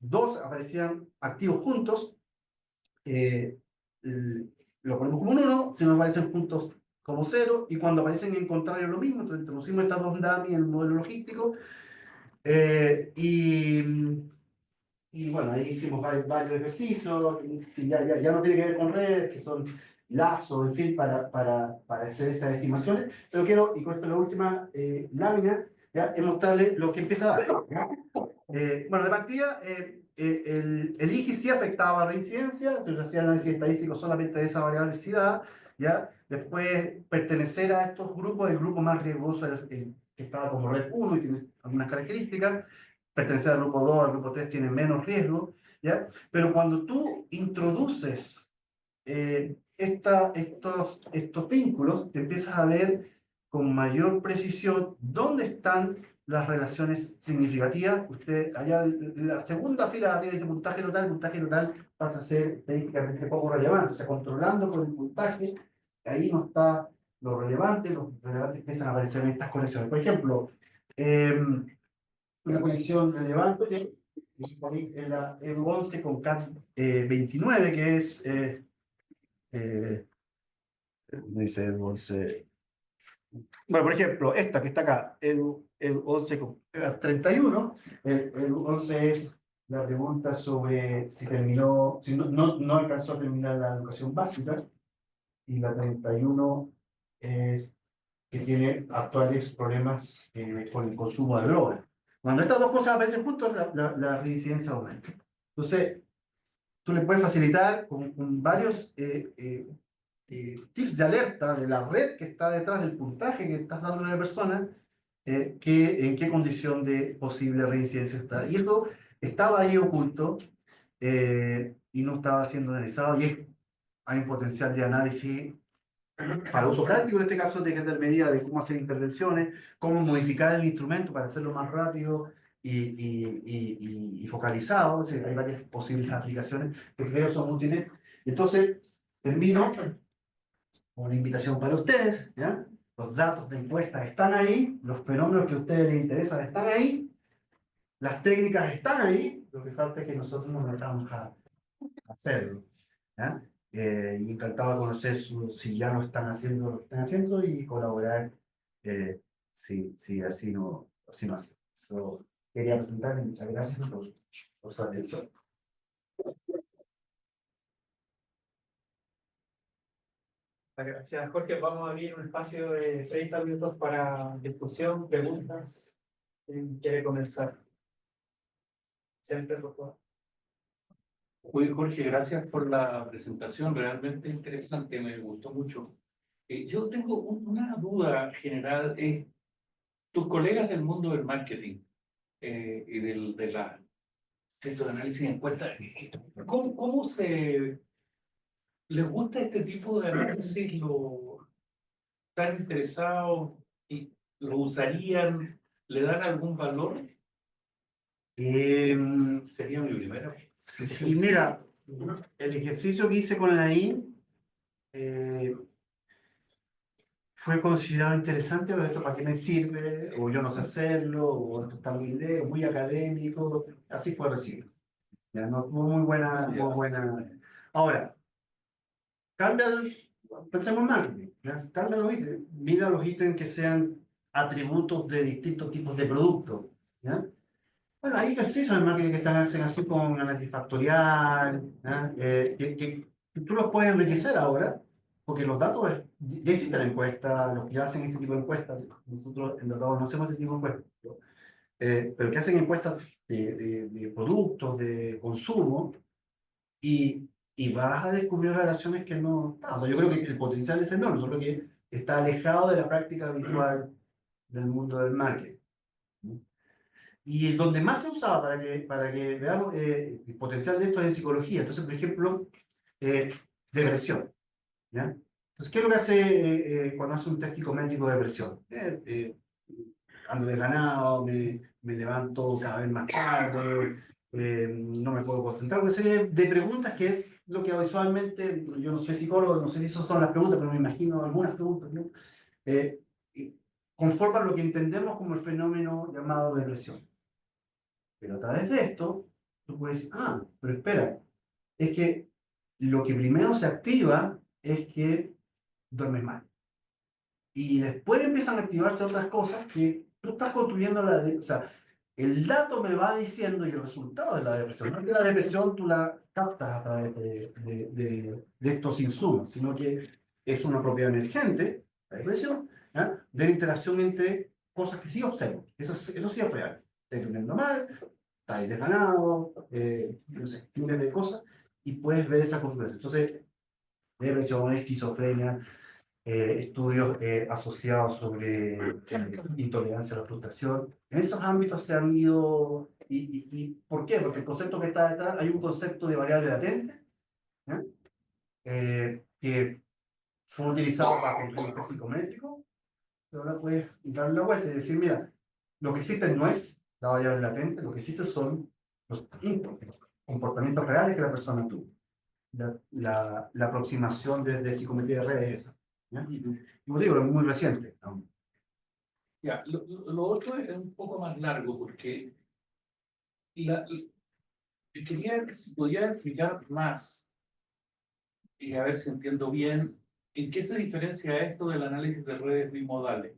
Speaker 2: dos aparecían activos juntos, lo ponemos como un 1, si nos aparecen juntos como 0, y cuando aparecen en contrario lo mismo, entonces introducimos estas dos dummies en el modelo logístico, y bueno, ahí hicimos varios ejercicios, y ya no tiene que ver con redes, que son lazos, en fin, para hacer estas estimaciones. Pero quiero, y con esto la última lámina, ¿ya?, es mostrarles lo que empieza a dar, ¿ya? Bueno, de partida, el IGI sí afectaba la reincidencia, se hacía análisis estadístico solamente de esa variabilidad, ¿ya? Después, pertenecer a estos grupos, el grupo más riesgoso era el que estaba como red 1 y tiene algunas características. Pertenecer al grupo 2, al grupo 3 tiene menos riesgo, ¿ya? Pero cuando tú introduces estos vínculos, te empiezas a ver con mayor precisión dónde están las relaciones significativas. Usted, allá en la segunda fila de arriba dice puntaje total pasa a ser estadísticamente poco relevante. O sea, controlando con el puntaje, ahí no está lo relevante, los relevantes empiezan a aparecer en estas conexiones. Por ejemplo, Una conexión relevante es la EU11 con CAT29, que es, dice EU11. Bueno, por ejemplo, esta que está acá, Edu 11 con CAT31, Edu 11 es la pregunta sobre si terminó, si no alcanzó a terminar la educación básica, y la 31 es que tiene actuales problemas con el consumo de drogas. Cuando estas dos cosas aparecen juntos, la reincidencia aumenta. Entonces, tú le puedes facilitar con varios tips de alerta de la red que está detrás del puntaje que estás dando a la persona, en qué condición de posible reincidencia está. Y eso estaba ahí oculto y no estaba siendo analizado, y hay un potencial de análisis para uso práctico, en este caso de gendarmería, de cómo hacer intervenciones, cómo modificar el instrumento para hacerlo más rápido y focalizado. O sea, hay varias posibles aplicaciones que creo son útiles. Entonces, termino con una invitación para ustedes, ¿ya? Los datos de encuestas están ahí, los fenómenos que a ustedes les interesan están ahí, las técnicas están ahí, lo que falta es que nosotros nos metamos a hacerlo, ¿ya? Y encantado de conocer si ya lo están haciendo, lo que están haciendo, y colaborar si así no hace. Eso quería presentar, y muchas gracias por su atención.
Speaker 1: Gracias, Jorge. Vamos a abrir un espacio de 30 minutos para discusión, preguntas. ¿Quién quiere comenzar? Siempre, por favor.
Speaker 3: Oye, Jorge, gracias por la presentación, realmente interesante, me gustó mucho. Yo tengo una duda general. Tus colegas del mundo del marketing y de estos análisis de encuestas, ¿cómo les gusta este tipo de análisis? ¿Están interesados y lo usarían? ¿Le dan algún valor? Sería mi primera.
Speaker 2: Y mira, el ejercicio que hice con la I fue considerado interesante, pero esto para qué me sirve, o yo no sé hacerlo, o esto está muy lejos, muy académico, así fue recibido. Ya no tuvo muy buena, muy buena. Ahora, cambia pensemos en marketing, ¿ya? Cambia los ítems, mira los ítems que sean atributos de distintos tipos de productos, ¿ya? Bueno, hay ejercicios en marketing que se hacen así con análisis factorial, ¿ya? Que tú los puedes enriquecer ahora, porque los datos, ya existen encuestas, los que hacen ese tipo de encuestas, nosotros en Datados no hacemos ese tipo de encuestas, pero que hacen encuestas de productos, de consumo, y vas a descubrir relaciones que no... O sea, yo creo que el potencial es enorme, solo que está alejado de la práctica habitual del mundo del marketing. Y donde más se usaba para que veamos el potencial de esto es en psicología. Entonces, por ejemplo, depresión, ¿ya? Entonces, ¿qué es lo que hace cuando hace un test psicométrico de depresión? Ando desganado, me levanto cada vez más tarde, no me puedo concentrar. Una serie de preguntas que es lo que visualmente, yo no soy psicólogo, no sé si esas son las preguntas, pero me imagino algunas preguntas, ¿no? Y conforman lo que entendemos como el fenómeno llamado depresión. Pero a través de esto, tú puedes decir, pero espera, es que lo que primero se activa es que duermes mal. Y después empiezan a activarse otras cosas que tú estás construyendo o sea, el dato me va diciendo, y el resultado de la depresión. No es que la depresión tú la captas a través de estos insumos, sino que es una propiedad emergente, la depresión, ¿ya? De la interacción entre cosas que sí observo. Eso sí es real. Estás durmiendo mal, estás desganado, no sé, miles de cosas, y puedes ver esa configuración. Entonces, depresión, esquizofrenia, estudios asociados sobre intolerancia a la frustración. En esos ámbitos se han ido... ¿Y por qué? Porque el concepto que está detrás, hay un concepto de variable latente, ¿ya? Que fue utilizado para construir el test psicométrico, pero ahora puedes darle la vuelta y decir, mira, lo que existe no es la variable latente, lo que existe son los inputs, los comportamientos reales que la persona tuvo. La aproximación de psicometría de redes es esa, ¿ya? Y como digo, es muy reciente aún.
Speaker 3: Ya, lo otro es un poco más largo porque la, quería que se podía explicar más y a ver si entiendo bien en qué se diferencia esto del análisis de redes bimodales.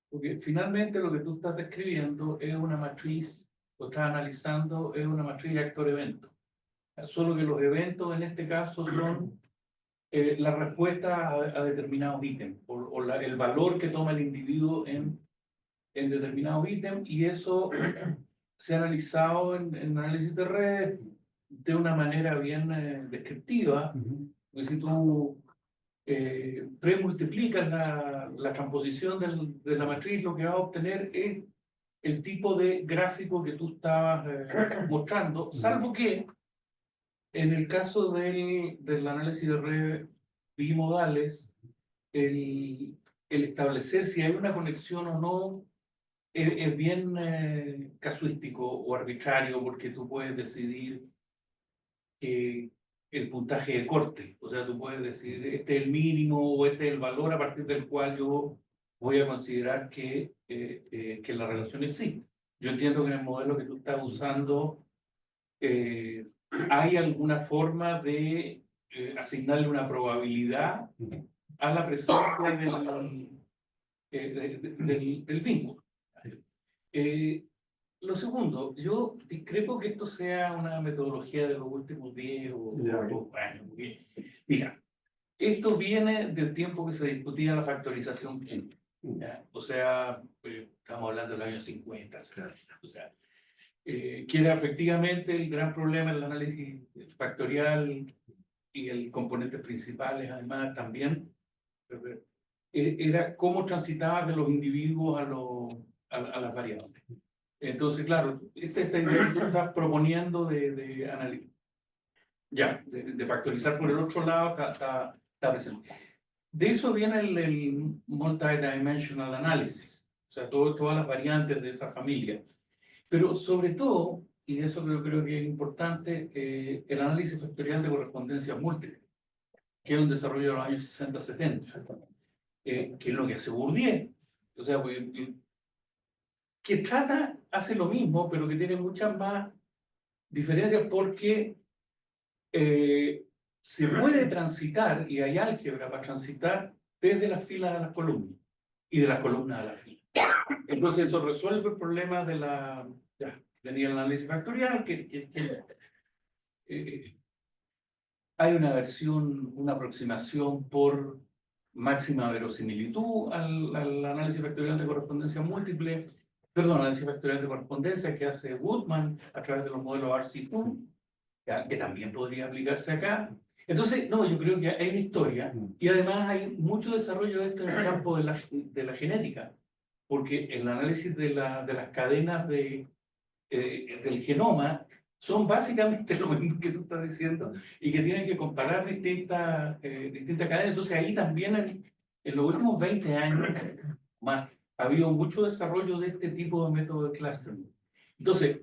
Speaker 3: Porque finalmente lo que tú estás describiendo es una matriz, o estás analizando, es una matriz de actor-evento. Solo que los eventos en este caso son la respuesta a determinados ítems o el valor que toma el individuo en determinados ítems y eso se ha analizado en análisis de redes de una manera bien descriptiva. Porque si tú premultiplicas la transposición de la matriz, lo que vas a obtener es el tipo de gráfico que tú estabas mostrando, salvo que en el caso del análisis de redes bimodales, el establecer si hay una conexión o no es bien casuístico o arbitrario porque tú puedes decidir el puntaje de corte. O sea, tú puedes decir, este es el mínimo o este es el valor a partir del cual yo voy a considerar que la relación existe. Yo entiendo que en el modelo que tú estás usando hay alguna forma de asignarle una probabilidad a la presencia del vínculo. Lo segundo, yo discrepo que esto sea una metodología de los últimos 10 o años. Mira, esto viene del tiempo que se discutía la factorización química. O sea, estamos hablando de los años 50, 60. O sea, que era efectivamente el gran problema en el análisis factorial y el componente principal es además también era cómo transitaba de los individuos a las variables. Entonces, claro, esta idea que tú estás proponiendo de analizar, ya, de factorizar por el otro lado está presente. De eso viene el multidimensional analysis, o sea, todas las variantes de esa familia. Pero sobre todo, y eso yo creo que es importante, el análisis factorial de correspondencia múltiple, que es un desarrollo de los años 60-70, que es lo que hace Bourdieu. O sea, que hace lo mismo, pero que tiene muchas más diferencias porque se puede transitar, y hay álgebra para transitar, desde las filas a las columnas, y de las columnas a las filas. Entonces eso resuelve el problema de tenía el análisis factorial, hay una versión, una aproximación por máxima verosimilitud al análisis factorial de correspondencia múltiple, perdón, análisis factorial de correspondencia que hace Woodman a través de los modelos RC2, que también podría aplicarse acá. Entonces, no, yo creo que hay una historia y además hay mucho desarrollo de esto en el campo de la genética, porque el análisis de las cadenas del genoma son básicamente lo mismo que tú estás diciendo y que tienen que comparar distintas cadenas. Entonces ahí también en los últimos 20 años más ha habido mucho desarrollo de este tipo de método de clustering. Entonces,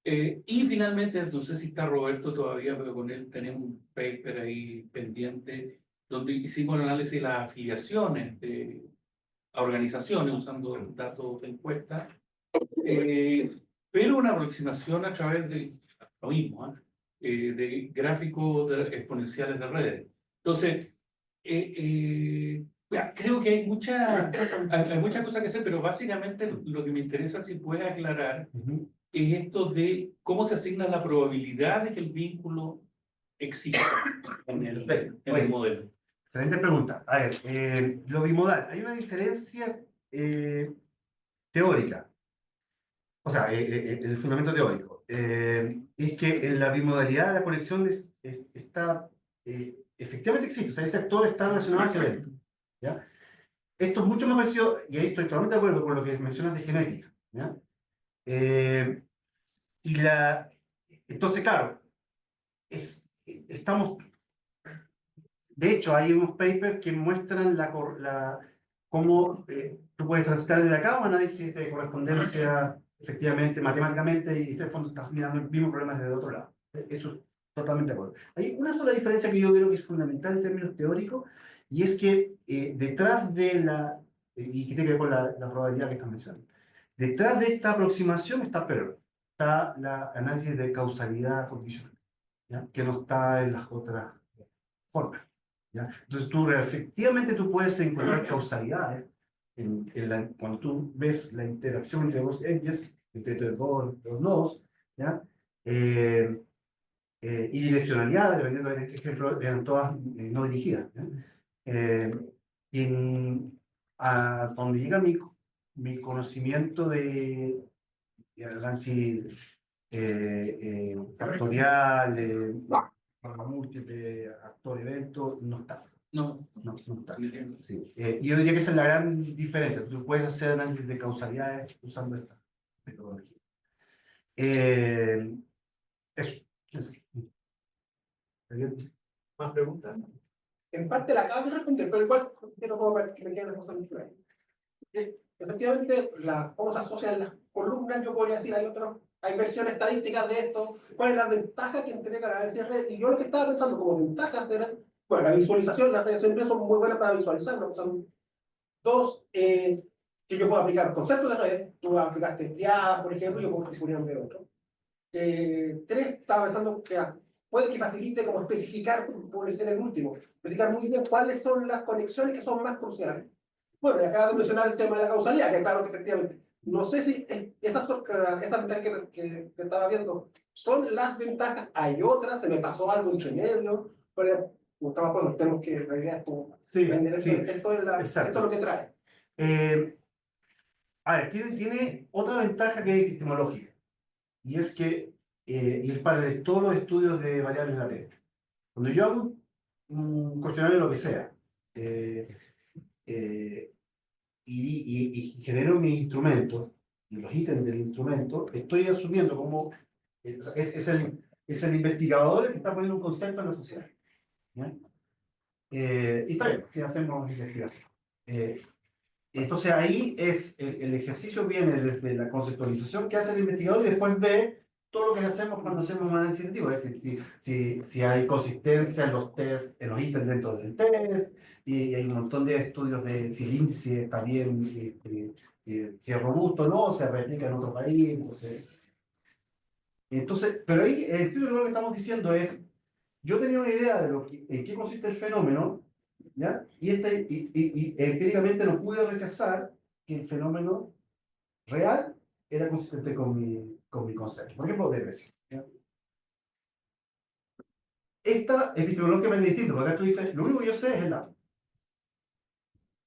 Speaker 3: y finalmente, no sé si está Roberto todavía, pero con él tenemos un paper ahí pendiente donde hicimos el análisis de las afiliaciones a organizaciones usando datos de encuesta. Pero una aproximación a través de lo mismo, de gráficos exponenciales de redes. Entonces, creo que hay muchas cosas que hacer, pero básicamente lo que me interesa, si puedes aclarar, es esto de cómo se asigna la probabilidad de que el vínculo exista en el modelo.
Speaker 2: Excelente pregunta. A ver, lo bimodal, hay una diferencia teórica. O sea, el fundamento teórico, es que en la bimodalidad la conexión está, efectivamente existe, o sea, ese actor está relacionado a ese evento. ¿Ya? Esto es mucho más parecido, y ahí estoy totalmente de acuerdo con lo que mencionas de genética. ¿Ya? Entonces, claro, estamos, de hecho, hay unos papers que muestran cómo tú puedes transitar desde acá un análisis de correspondencia efectivamente, matemáticamente, y este fondo está mirando el mismo problema desde otro lado. Eso es totalmente de acuerdo. Hay una sola diferencia que yo creo que es fundamental en términos teóricos, y es que detrás de y que tiene que ver con la probabilidad que estás mencionando. Detrás de esta aproximación está Perl, está la análisis de causalidad condicional, ¿ya? Que no está en las otras formas, ¿ya? Entonces efectivamente tú puedes encontrar causalidades cuando tú ves la interacción entre dos edges, entre dos nodos, ¿ya? Y direccionalidad, dependiendo de este ejemplo, eran todas no dirigidas, ¿ya? Eh, a donde llega mi conocimiento de análisis factorial, forma múltiple, actor, evento, no está. No está. Sí. Y yo diría que esa es la gran diferencia. Tú puedes hacer análisis de causalidades usando esta metodología. Eso.
Speaker 1: ¿Más preguntas?
Speaker 4: En parte la acabo de responder, pero igual quiero como para que me queden las cosas muy claras. Efectivamente, cómo se asocian las columnas, yo podría decir, hay versiones estadísticas de esto, cuál es la ventaja que entrega la RCR, y yo lo que estaba pensando como ventajas era, bueno, la visualización, las redes siempre son muy buenas para visualizar, ¿no? Son dos, que yo puedo aplicar conceptos de redes, tú aplicaste triadas, por ejemplo, yo puedo disponible otro. Tres, estaba pensando que puede que facilite como especificar, como en el último, especificar muy bien cuáles son las conexiones que son más cruciales. Bueno, y acabo de mencionar el tema de la causalidad, que claro que efectivamente, no sé si esas ventajas que estaba viendo son las ventajas, hay otras, se me pasó algo entre medio, pero no estaba bueno, tenemos que, la idea es como vender esto es lo que trae.
Speaker 2: A ver, tiene otra ventaja que es epistemológica, y es que, y es para todos los estudios de variables latentes. Cuando yo hago un cuestionario, lo que sea, y genero mis instrumentos, y los ítems del instrumento, estoy asumiendo como es el investigador el que está poniendo un concepto en la sociedad. ¿Ya? Y está bien, si hacemos investigación. Entonces ahí el ejercicio viene desde la conceptualización que hace el investigador y después ve todo lo que hacemos cuando hacemos un análisis científico, es decir, si hay consistencia en los test, en los ítems dentro del test, y hay un montón de estudios de si el índice está bien, si es robusto o no, se replica en otro país, entonces, pero ahí el estudio lo que estamos diciendo es, yo tenía una idea de en qué consiste el fenómeno, ¿ya? Y empíricamente no pude rechazar que el fenómeno real era consistente con mi concepto. Por ejemplo, depresión, ¿ya? Esta epistemológicamente es distinto, porque acá tú dices, lo único que yo sé es el dato.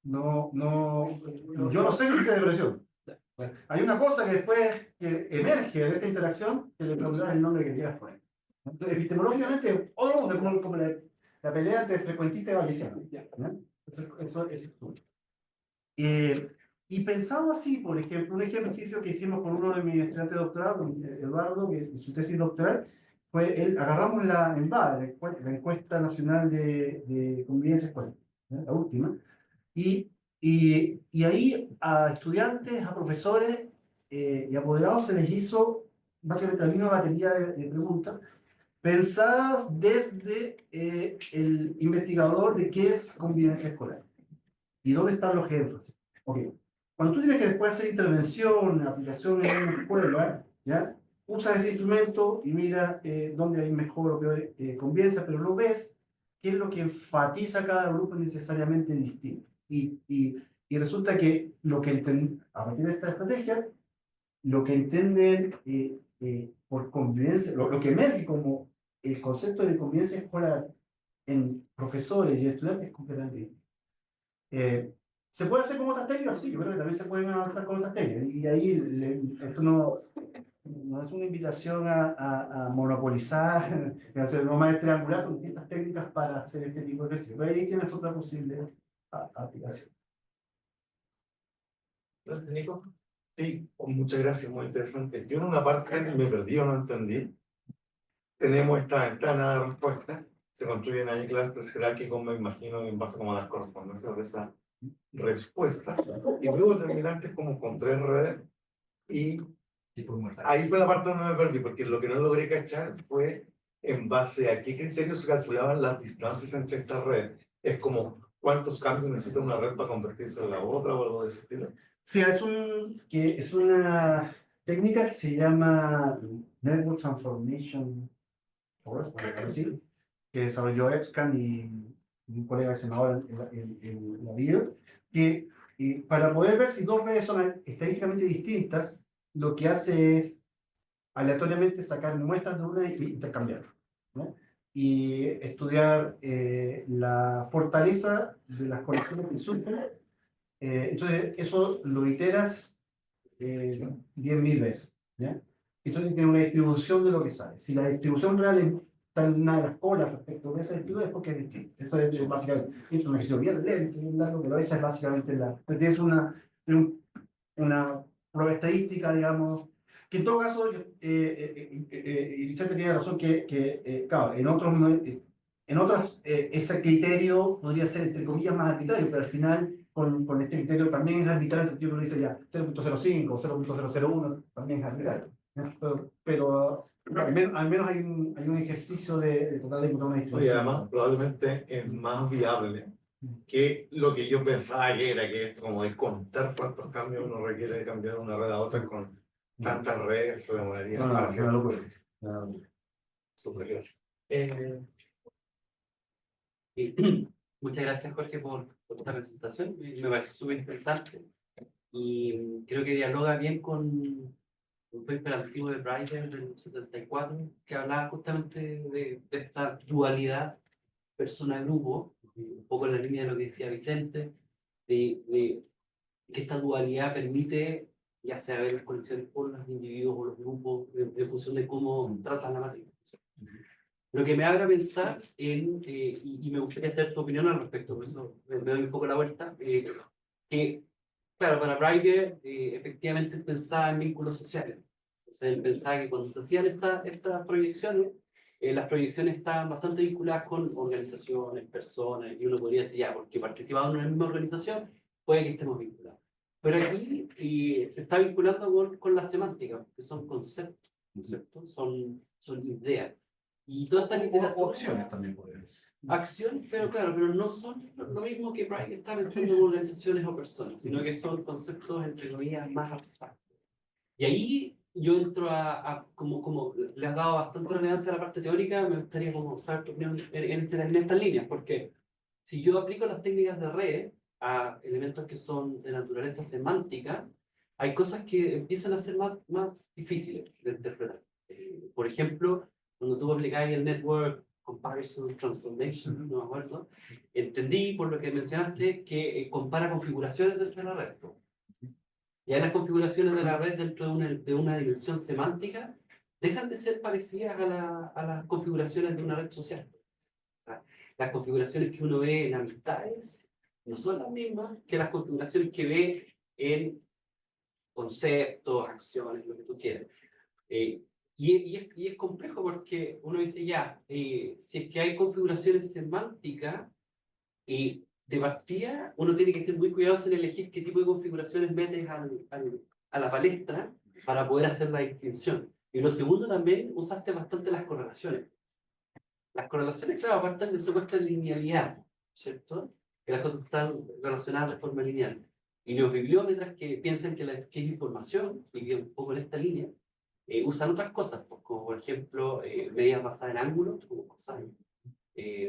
Speaker 2: Yo no sé qué es depresión. Hay una cosa que después que emerge de esta interacción que le pondrás el nombre que quieras poner. Entonces, epistemológicamente, otro mundo, como la pelea entre frecuentista y bayesiano. Eso es uno. Y pensado así, por ejemplo, un ejercicio que hicimos con uno de mis estudiantes de doctorado, con Eduardo, que en su tesis doctoral, fue agarramos la ENVAD, la Encuesta Nacional de Convivencia Escolar, ¿ya? La última, y ahí a estudiantes, a profesores y apoderados se les hizo básicamente la misma batería de preguntas pensadas desde el investigador de qué es convivencia escolar y dónde están los énfasis. Okay. Cuando tú tienes que después hacer intervención, aplicación en una escuela, ¿ya? Usa ese instrumento y mira dónde hay mejor o peor convivencia, pero lo ves qué es lo que enfatiza cada grupo necesariamente distinto. Y resulta que a partir de esta estrategia, lo que entienden por convivencia, lo que emerge como el concepto de convivencia escolar en profesores y estudiantes es completamente distinto. ¿Se puede hacer con otras técnicas? Sí, yo creo que también se pueden avanzar con otras técnicas. Y ahí esto no es una invitación a monopolizar, a hacer no más triangular con distintas técnicas para hacer este tipo de ejercicio. Pero ahí tienes otra posible aplicación.
Speaker 1: Gracias, Nico.
Speaker 5: Sí, muchas gracias, muy interesante. Yo en una parte me perdí o no entendí. Tenemos esta ventana de respuesta, se construyen ahí clusters jerárquicos, me imagino, en base como a las correspondencias de esas respuestas. Y luego terminaste como con 3 redes y ahí fue la parte donde me perdí, porque lo que no logré cachar fue en base a qué criterios se calculaban las distancias entre estas redes. Es como cuántos cambios necesita una red para convertirse en la otra o algo de ese estilo.
Speaker 2: Sí, es una técnica que se llama Network Transformation Force, algo así, que desarrolló EPSCAN y un colega senador en la video, que para poder ver si dos redes son estadísticamente distintas, lo que hace es aleatoriamente sacar muestras de una y intercambiarlas, ¿no? Y estudiar la fortaleza de las conexiones que surgen. Entonces, eso lo iteras 10.000 veces, ¿ya? Entonces tiene una distribución de lo que sale. Si la distribución real está en una de las colas respecto de esa distribución es porque es distinto. Eso es básicamente, es un ejercicio bien lento, bien largo, pero esa es básicamente tienes una prueba estadística, digamos, que en todo caso, Vicente tiene razón claro, en otras ese criterio podría ser, entre comillas, más arbitrario, pero al final con este criterio también es arbitrario, en el sentido que uno dice ya 0.05 o 0.001 también es arbitrario, ¿no? Pero al menos hay un ejercicio de tratar de encontrar una
Speaker 5: Y
Speaker 2: distribución.
Speaker 5: además probablemente es más viable que lo que yo pensaba que era, que esto como de contar cuántos cambios uno requiere de cambiar de una red a otra con tantas redes, se demoraría.
Speaker 2: No, no, una locura. Una locura.
Speaker 5: Súper gracias.
Speaker 6: Muchas gracias, Jorge, por esta presentación. Me parece súper interesante y creo que dialoga bien con un paper antiguo de Breider del 74, que hablaba justamente de esta dualidad persona-grupo, un poco en la línea de lo que decía Vicente, de que esta dualidad permite ya sea ver las conexiones por los individuos o los grupos en función de cómo tratan la materia. Lo que me haga pensar y me gustaría saber tu opinión al respecto, por eso me doy un poco la vuelta, que, claro, para Breiger, efectivamente él pensaba en vínculos sociales. O sea, él pensaba que cuando se hacían estas proyecciones, las proyecciones estaban bastante vinculadas con organizaciones, personas, y uno podría decir, ya, porque participamos en una misma organización, puede que estemos vinculados. Pero aquí se está vinculando con la semántica, que son conceptos, ¿no es cierto? Son ideas. Y toda esta literatura...
Speaker 2: O acciones también podrían ser.
Speaker 6: Acciones, pero claro, pero no son lo mismo que Brian está pensando en organizaciones o personas, sino que son conceptos, entre comillas, más abstractos. Y ahí yo entro como le has dado bastante relevancia a la parte teórica, me gustaría como saber tu opinión en estas líneas, porque si yo aplico las técnicas de red a elementos que son de naturaleza semántica, hay cosas que empiezan a ser más difíciles de interpretar. Por ejemplo, cuando tú aplicas el Network Comparison Transformation, no me acuerdo, entendí por lo que mencionaste que compara configuraciones dentro de la red. Ya las configuraciones de la red dentro de una dimensión semántica dejan de ser parecidas a las configuraciones de una red social. O sea, las configuraciones que uno ve en amistades no son las mismas que las configuraciones que ve en conceptos, acciones, lo que tú quieras. Y es complejo porque uno dice ya, si es que hay configuraciones semánticas, de partida uno tiene que ser muy cuidadoso en elegir qué tipo de configuraciones metes a la palestra para poder hacer la distinción. Y lo segundo, también usaste bastante las correlaciones. Las correlaciones, claro, parten de supuesta linealidad, ¿cierto? Que las cosas están relacionadas de forma lineal. Y los bibliómetras que piensan que es información, y que un poco en esta línea, usan otras cosas, pues, como por ejemplo medidas basadas en ángulos, como cosine,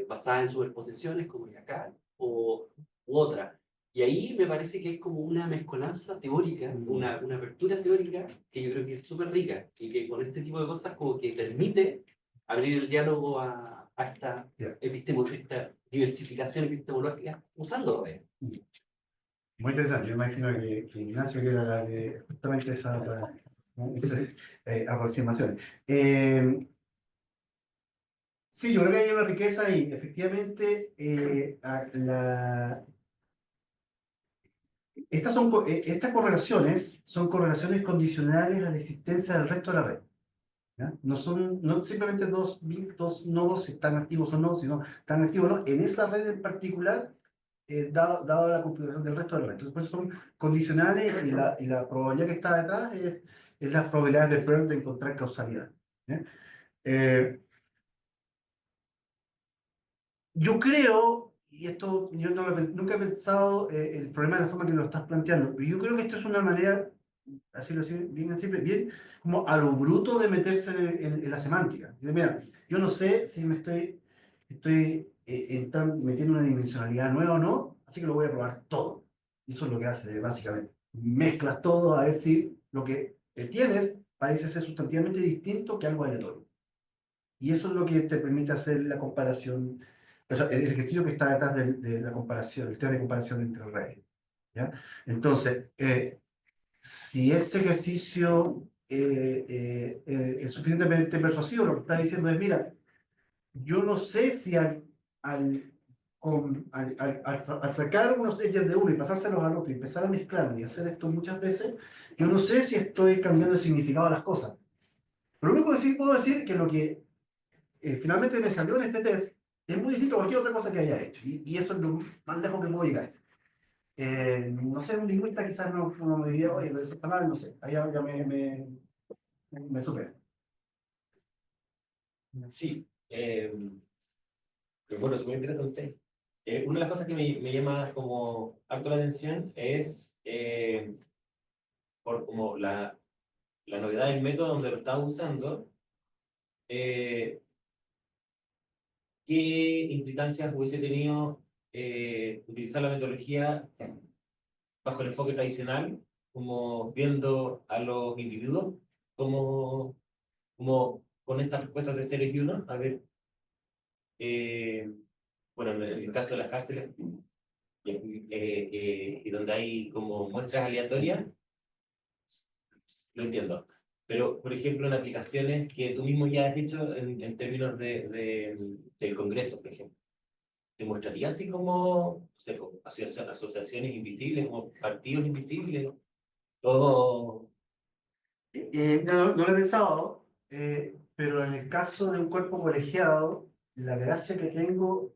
Speaker 6: basadas en superposiciones, como acá, u otra. Y ahí me parece que es como una mezcolanza teórica, una apertura teórica que yo creo que es súper rica y que con este tipo de cosas como que permite abrir el diálogo a esta, esta diversificación epistemológica usando redes.
Speaker 2: Muy interesante, yo imagino que Ignacio quiere hablar de justamente esa aproximación. Sí, yo creo que hay una riqueza y efectivamente estas correlaciones son correlaciones condicionales a la existencia del resto de la red. ¿Ya? No simplemente dos nodos están activos o no, sino están activos o no en esa red en particular, dado la configuración del resto de la red. Entonces, por eso son condicionales y la probabilidad que está detrás es las probabilidades de Peirce de encontrar causalidad. ¿Ya? Yo creo, y esto yo nunca he pensado el problema de la forma que lo estás planteando, pero yo creo que esto es una manera, así lo sé, bien simple, bien como a lo bruto de meterse en la semántica. Dice, mira, yo no sé si me estoy metiendo una dimensionalidad nueva o no, así que lo voy a probar todo. Y eso es lo que hace, básicamente. Mezclas todo a ver si lo que tienes parece ser sustantivamente distinto que algo aleatorio. Y eso es lo que te permite hacer la comparación, o sea, el ejercicio que está detrás de la comparación, el test de comparación entre redes. ¿Ya? Entonces, si ese ejercicio es suficientemente persuasivo, lo que está diciendo es, mira, yo no sé si al sacar unos edges de uno y pasárselos al otro y empezar a mezclarlo y hacer esto muchas veces, yo no sé si estoy cambiando el significado de las cosas. Pero lo único que sí puedo decir es que lo que finalmente me salió en este test es muy distinto a cualquier otra cosa que haya hecho. Y eso es lo más lejos que puedo llegar. No sé, un lingüista quizás no me diría, oye, pero eso está mal, no sé. Ahí ya me supera.
Speaker 7: Sí, pero bueno, es muy interesante. Una de las cosas que me llama como harto la atención es por como la novedad del método donde lo estaba usando, eh, qué implicancias hubiese tenido utilizar la metodología bajo el enfoque tradicional, como viendo a los individuos, como con estas respuestas de seres y uno, a ver, eh, bueno, en el caso de las cárceles, y donde hay como muestras aleatorias, lo entiendo. Pero, por ejemplo, en aplicaciones que tú mismo ya has hecho en términos del Congreso, por ejemplo, ¿te mostraría así como, no sé, como asociaciones invisibles, como partidos invisibles? O,
Speaker 2: No lo he pensado, pero en el caso de un cuerpo colegiado, la gracia que tengo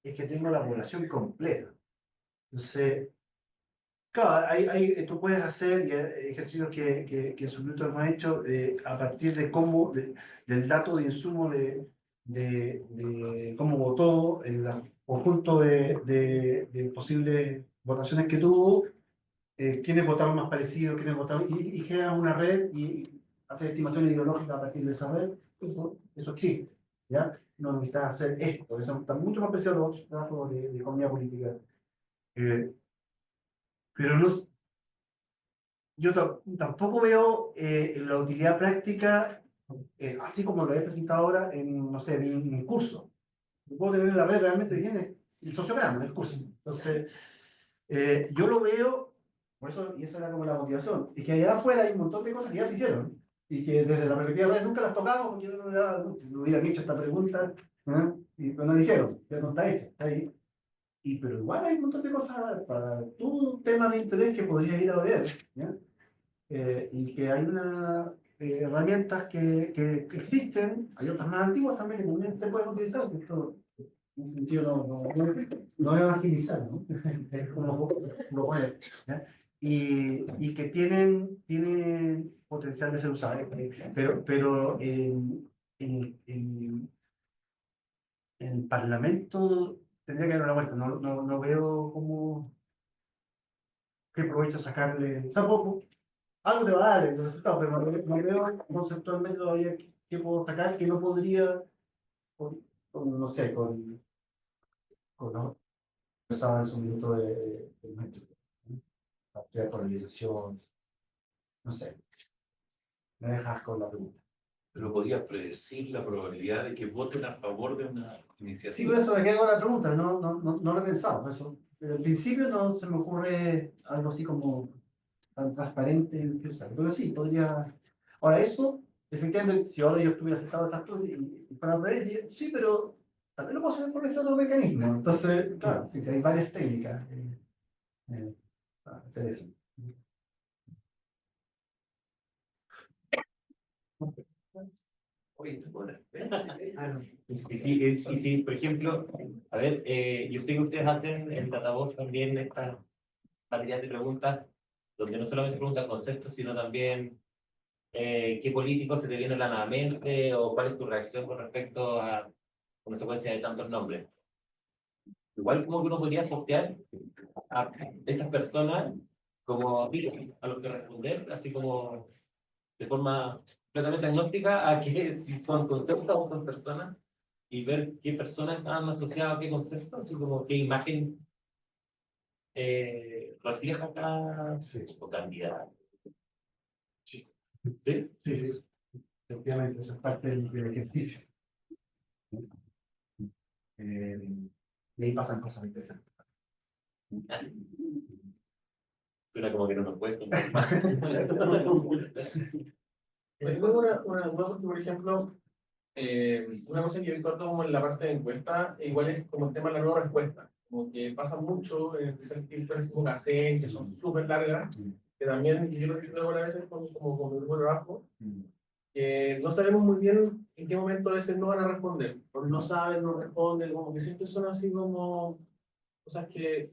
Speaker 2: es que tengo la población completa. Entonces, claro, tú puedes hacer ejercicios que Subluto hemos hecho a partir de del dato de insumo de cómo votó el conjunto de posibles votaciones que tuvo, quiénes votaron más parecidos, quiénes votaron, y generan una red y hacer estimaciones ideológicas a partir de esa red. Eso existe, ¿ya? No necesitas hacer esto, eso está mucho más parecido a los otros trabajos de economía política. Eh, pero no, yo tampoco veo la utilidad práctica, así como lo he presentado ahora en, no sé, en un curso. Yo puedo tener en la red realmente tiene el sociograma del curso. Entonces, yo lo veo, por eso, y esa era como la motivación, es que allá afuera hay un montón de cosas que ya se hicieron y que desde la perspectiva de red nunca las tocamos porque no hubieran hecho esta pregunta, ¿eh? Pero no lo hicieron, ya no está hecha, está ahí. Pero igual hay un montón de cosas para tu tema de interés que podrías ir a ver, ¿ya? Y que hay unas herramientas que existen, hay otras más antiguas también que también se pueden utilizar, si esto en un sentido no es evangelizar, ¿no? Es como proponer, ¿ya? Y que tienen potencial de ser usadas, pero en el Parlamento tendría que dar una vuelta, no veo cómo, qué provecho sacarle, o sea, algo te va a dar el resultado, pero no veo conceptualmente todavía qué puedo sacar que no podría, no sé, ¿no? Pensaba en su minuto de método, ¿no? La polarización, no sé, me dejas con la pregunta.
Speaker 3: Pero podías predecir la probabilidad de que voten a favor de una
Speaker 2: Sí,
Speaker 3: iniciativa.
Speaker 2: por eso me quedo con la pregunta, no lo he pensado, por eso. Pero al principio no se me ocurre algo así como tan transparente y usar. Pero sí, podría. Ahora, eso, efectivamente, si ahora yo estuviera sentado estas cosas y para al revés, diría, sí, pero también lo puedo hacer con este otro mecanismo. Entonces, claro, sí, hay varias técnicas para hacer eso.
Speaker 7: oye, bueno. Y si, por ejemplo, a ver, yo sé que ustedes hacen en Databot también esta variedad de preguntas, donde no solamente preguntan conceptos, sino también qué políticos se te vienen a la mente o cuál es tu reacción con respecto a una secuencia de tantos nombres. igual como que uno podría sortear a estas personas como a los que responder, así como de forma completamente agnóstica a que si son conceptos o son personas, y ver qué personas están asociadas a qué conceptos, así como qué imagen refleja cada o candidato.
Speaker 2: Sí.
Speaker 7: ¿Sí?
Speaker 2: Sí, sí, efectivamente, eso es parte del ejercicio. Y ahí pasan cosas interesantes.
Speaker 7: Suena como que no nos puede contar más.
Speaker 4: Tengo una duda porque, por ejemplo, una cosa que yo he visto como en la parte de encuesta, igual es como el tema de la no respuesta. Como que pasa mucho, especialmente en historias como Cacén, que son súper largas, que también yo lo he visto algunas veces como con mi grupo de trabajo, que no sabemos muy bien en qué momento a veces no van a responder, porque no saben, no responden, como que siempre son así como cosas que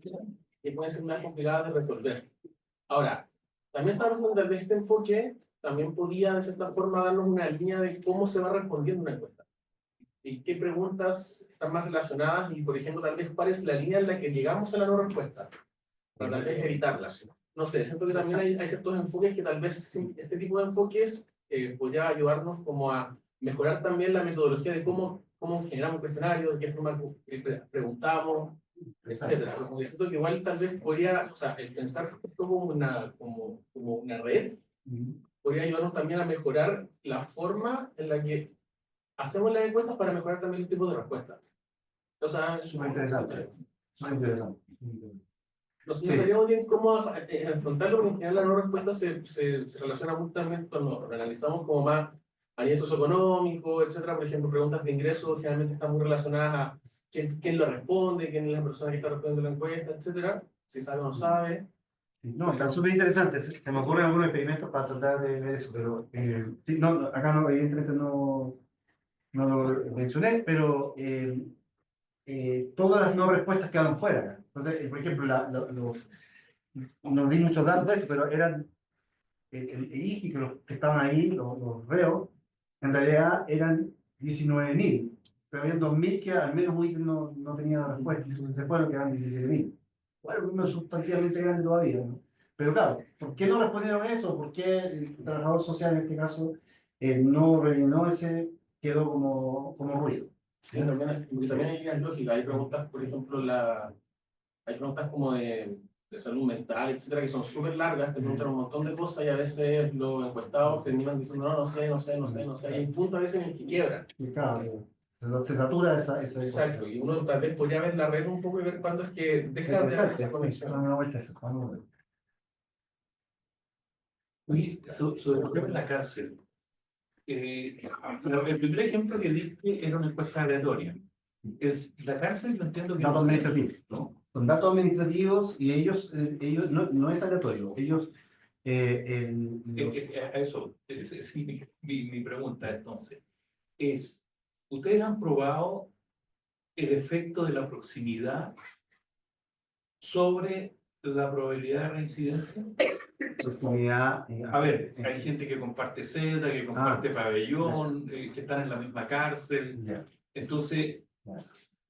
Speaker 4: pueden ser más complicadas de resolver. Ahora, también estamos desde este enfoque, también podía de cierta forma darnos una línea de cómo se va respondiendo una encuesta. Y qué preguntas están más relacionadas y, por ejemplo, tal vez cuál es la línea en la que llegamos a la no respuesta, para tal vez evitarlas. No sé, siento que también hay ciertos enfoques que tal vez este tipo de enfoques podría ayudarnos como a mejorar también la metodología de cómo generamos un cuestionario, de qué forma preguntamos, etcétera. Como que siento que igual tal vez podría, o sea, el pensar esto como una red, podría ayudarnos también a mejorar la forma en la que hacemos las encuestas para mejorar también el tipo de respuesta. O sea,
Speaker 2: Súper interesante. Súper interesante.
Speaker 4: no
Speaker 2: Sí.
Speaker 4: sabíamos bien cómo enfrentarlo, porque en general la no respuesta se relaciona mucho también cuando lo analizamos como más a nivel socioeconómico, etcétera. Por ejemplo, preguntas de ingresos generalmente están muy relacionadas a quién lo responde, quién es la persona que está respondiendo la encuesta, etcétera. Si sabe o no sabe.
Speaker 2: Sí, no, están súper interesantes. Se me ocurren algunos experimentos para tratar de ver eso, pero sí, no, acá no, evidentemente no lo mencioné, pero todas las no respuestas quedan fuera. Entonces, por ejemplo, no di muchos datos de esto, pero eran el IGI, que los que estaban ahí, los reos, en realidad eran 19.000, pero había 2.000 que al menos un IGI no tenía la respuesta, entonces se fueron, quedaban 17.000. Bueno, un número sustantivamente grande todavía, ¿no? Pero claro, ¿por qué no respondieron eso? ¿Por qué el trabajador social en este caso no rellenó ese, quedó como ruido?
Speaker 4: Sí, también hay lógica. Hay preguntas, por ejemplo, hay preguntas como de salud mental, etcétera, que son súper largas, te preguntan un montón de cosas y a veces los encuestados terminan diciendo no, no sé. Hay un punto a veces en el que quiebran.
Speaker 2: Y claro, se satura esa
Speaker 4: Exacto, y uno tal vez podría ver la red un poco y ver cuándo es que deja de haber esa conexión.
Speaker 2: Dame una vuelta a eso, dame una vuelta.
Speaker 3: Oye, sobre el tema de la cárcel. El primer ejemplo que diste era una encuesta aleatoria. La cárcel, no entiendo que
Speaker 2: Datos
Speaker 3: no es,
Speaker 2: administrativos.
Speaker 3: ¿no?
Speaker 2: Son datos administrativos y ellos no es aleatorio. Ellos,
Speaker 3: A eso, es mi pregunta entonces, es, ¿ustedes han probado el efecto de la proximidad sobre la probabilidad de reincidencia?
Speaker 2: su comunidad.
Speaker 3: A ver, hay gente que comparte celda, que comparte pabellón, que están en la misma cárcel.
Speaker 2: Ya.
Speaker 3: Entonces,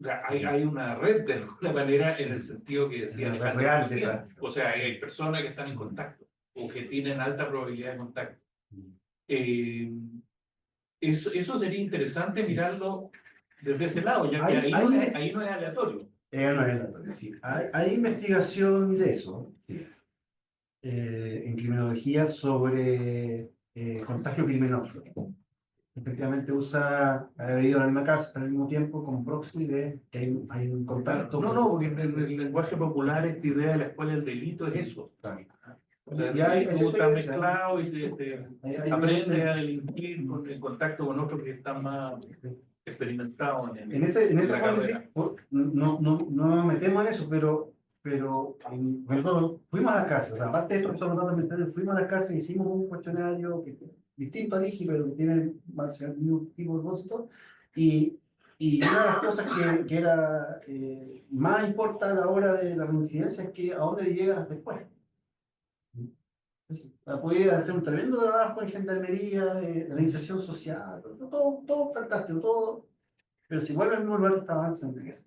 Speaker 2: Ya.
Speaker 3: hay una red de alguna manera en el sentido que decía
Speaker 2: Una red
Speaker 3: Alejandro
Speaker 2: real
Speaker 3: recién.
Speaker 2: detrás.
Speaker 3: O sea, hay personas que están en contacto o que tienen alta probabilidad de contacto. Eso sería interesante mirarlo desde ese lado, ya que ahí no es aleatorio.
Speaker 2: No es aleatorio, sí. Hay investigación de eso, sí. En criminología sobre contagio criminoso. Efectivamente ha habido en la misma casa al mismo tiempo con proxy de que hay un contacto.
Speaker 3: No, porque en el lenguaje popular esta idea de la escuela del delito es eso.
Speaker 2: Claro.
Speaker 3: O sea,
Speaker 2: Y hay
Speaker 3: tú
Speaker 2: cierta
Speaker 3: estás
Speaker 2: evidencia.
Speaker 3: mezclado y
Speaker 2: Hay
Speaker 3: aprendes
Speaker 2: evidencia.
Speaker 3: a delinquir en contacto con otros que están más experimentados en
Speaker 2: En esa
Speaker 3: la
Speaker 2: forma,
Speaker 3: carrera.
Speaker 2: no nos metemos en eso, pero nosotros fuimos a las cárceles, o sea, aparte de esto que son los datos mentales, fuimos a las cárceles, hicimos un cuestionario distinto al IGI, pero que tiene el mismo tipo de propósito, y una de las cosas que era más importante a la hora de la reincidencia es que a dónde llegas después. Pudiera hacer un tremendo trabajo en gendarmería, de reinserción social, todo fantástico, todo. Pero si vuelve al mismo lugar que estaba antes, no te quedas.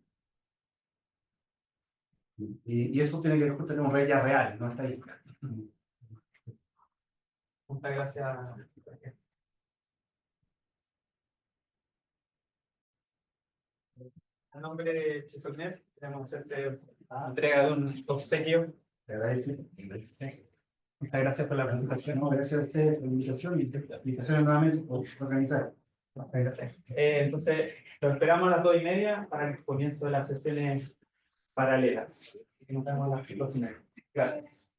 Speaker 2: Y eso tiene que ver con tener un red ya real, no estadística.
Speaker 1: Muchas gracias. A nombre de Chisolnet, queremos hacerte entrega de un obsequio.
Speaker 2: Te agradece.
Speaker 1: Muchas gracias por la presentación.
Speaker 2: No, gracias a usted por la invitación y invitaciones nuevamente por organizar.
Speaker 1: Muchas gracias. Entonces, lo esperamos a las 2:30 para el comienzo de las sesiones paralelas. Nos vemos a las 2:30. Gracias.